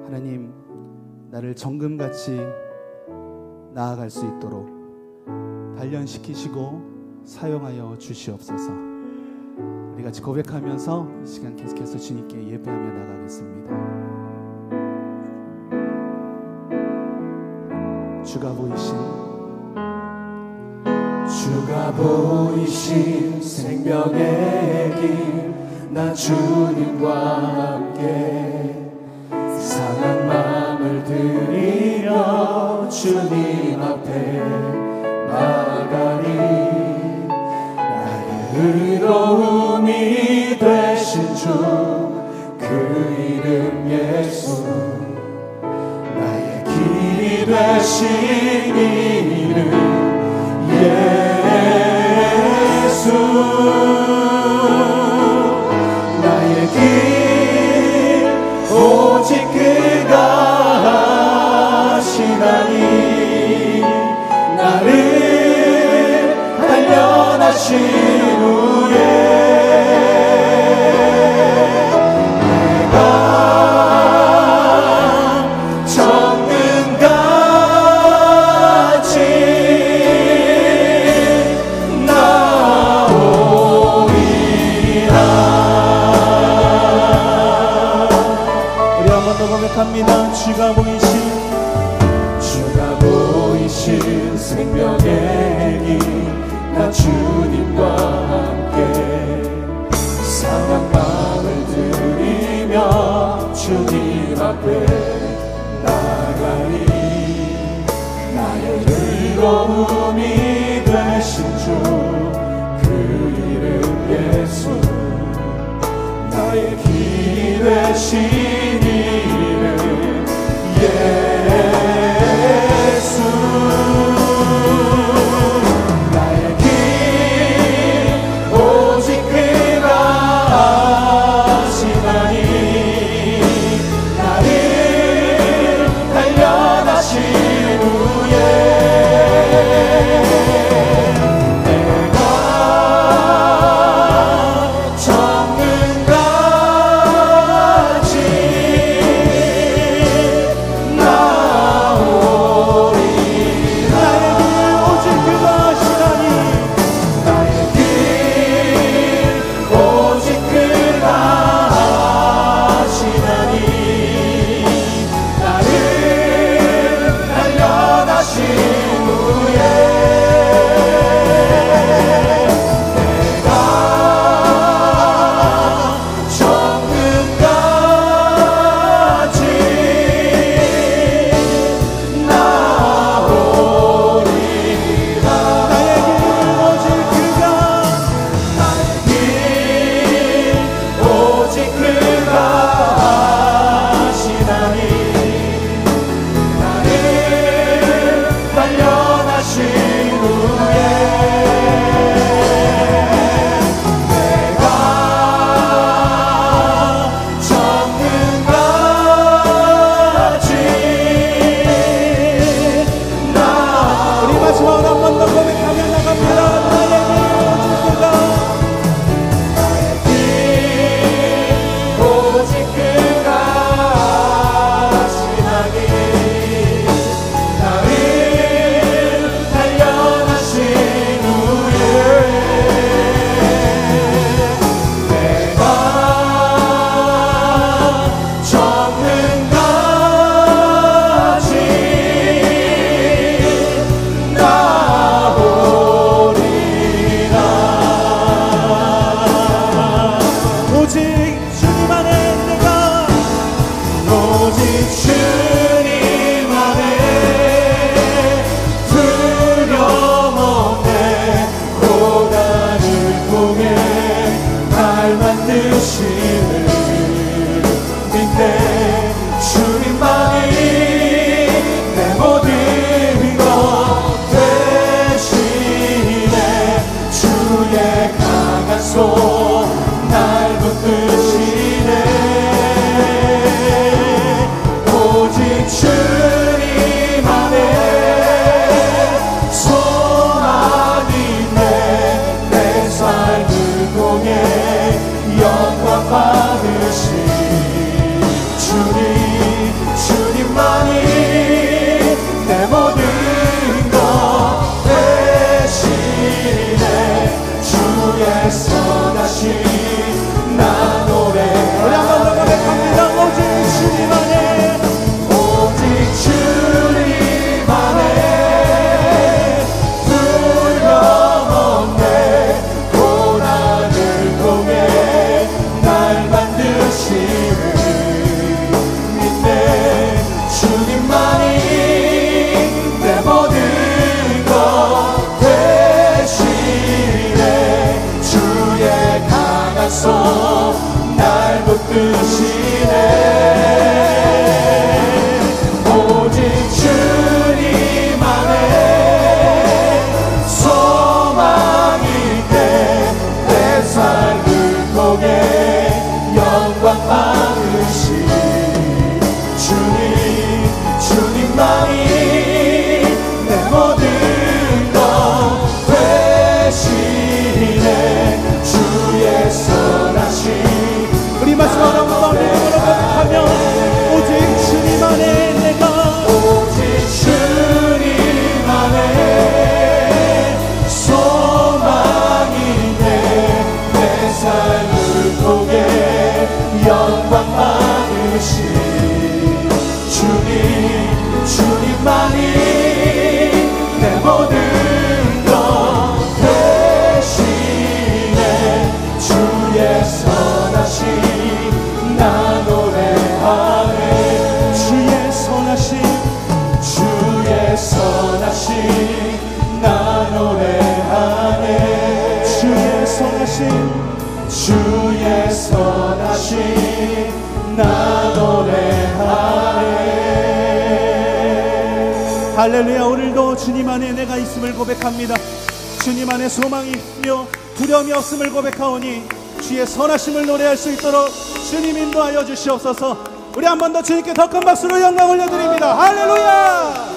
하나님, 나를 정금같이 나아갈 수 있도록 단련시키시고 사용하여 주시옵소서. 우리 같이 고백하면서 이 시간 계속해서 주님께 예배하며 나가겠습니다. 주가 보이신 생명의 길, 나 주님과 함께 상한 마음을 들이며 주님 앞에 나가리. 나의 의로움이 되신 주 그 이름 예수, 나의 길이 되신 이름 예수. 나의 길 오직 그가 하시나니, 나를 단련하신 후에 내가 정금같이 나오리라. 우리 한 번 더 고백합니다. 주가 보이신 생명의 길, 나 주님과 함께 상한 마음을 들이며 주님 앞에 나가리. 나의 의로움이 되신 주 그 이름 예수, 나의 길이 되신 이름 예수. 나의 길 오직 그가 하시나니, 나를 단련하신 후에 내가 정금같이 나오리라. 오직 그가 하시나니, 나의 길 오직 그가 하시나니, 나를 단련하신 후에 내가 정금같이 나오리라. 나의 길 오직 그가, 나의 길 오직 그가 하시나니, 나를 단련하신 후에 내가 정금같이 우리 마지막으로 한 번 더 고백하며 나갑니다. 나의 길 오직 그가 하시나니, 나를 단련하신 후에 내가 정금같이 나오리라. 오직 주님 안에 내가, 오직 주님 안에 두려움 없네. 고난을 통해 날 만드시는 믿네. 주님만이 내 모든 것 되시네. 주의 강한 손 날 붙드시네. 오직 주님 안에 소망이 있네. 내 삶을 통해 영광 받아 붙드시네. 오직 주님 안에 소망이 있네. 내 삶을 통해 영광 받으시 주님만이 내 모든 것 되시네. 주의 선하신 우리 말씀하는 마음으로 고백하며 오직 주님 안에 내가 오직 주님 안에 소망이 있네. 내 삶을 통해 영광 받으시 주님만이 내 모든 것 되시네. 주의 선하심 나 노래하네. 주의 선하심 나 노래하네. 주의 선하심 나 노래하네. 할렐루야. 오늘도 주님 안에 내가 있음을 고백합니다. 주님 안에 소망이 있으며 두려움이 없음을 고백하오니 주의 선하심을 노래할 수 있도록 주님 인도하여 주시옵소서. 우리 한 번 더 주님께 더 큰 박수로 영광 올려드립니다. 할렐루야.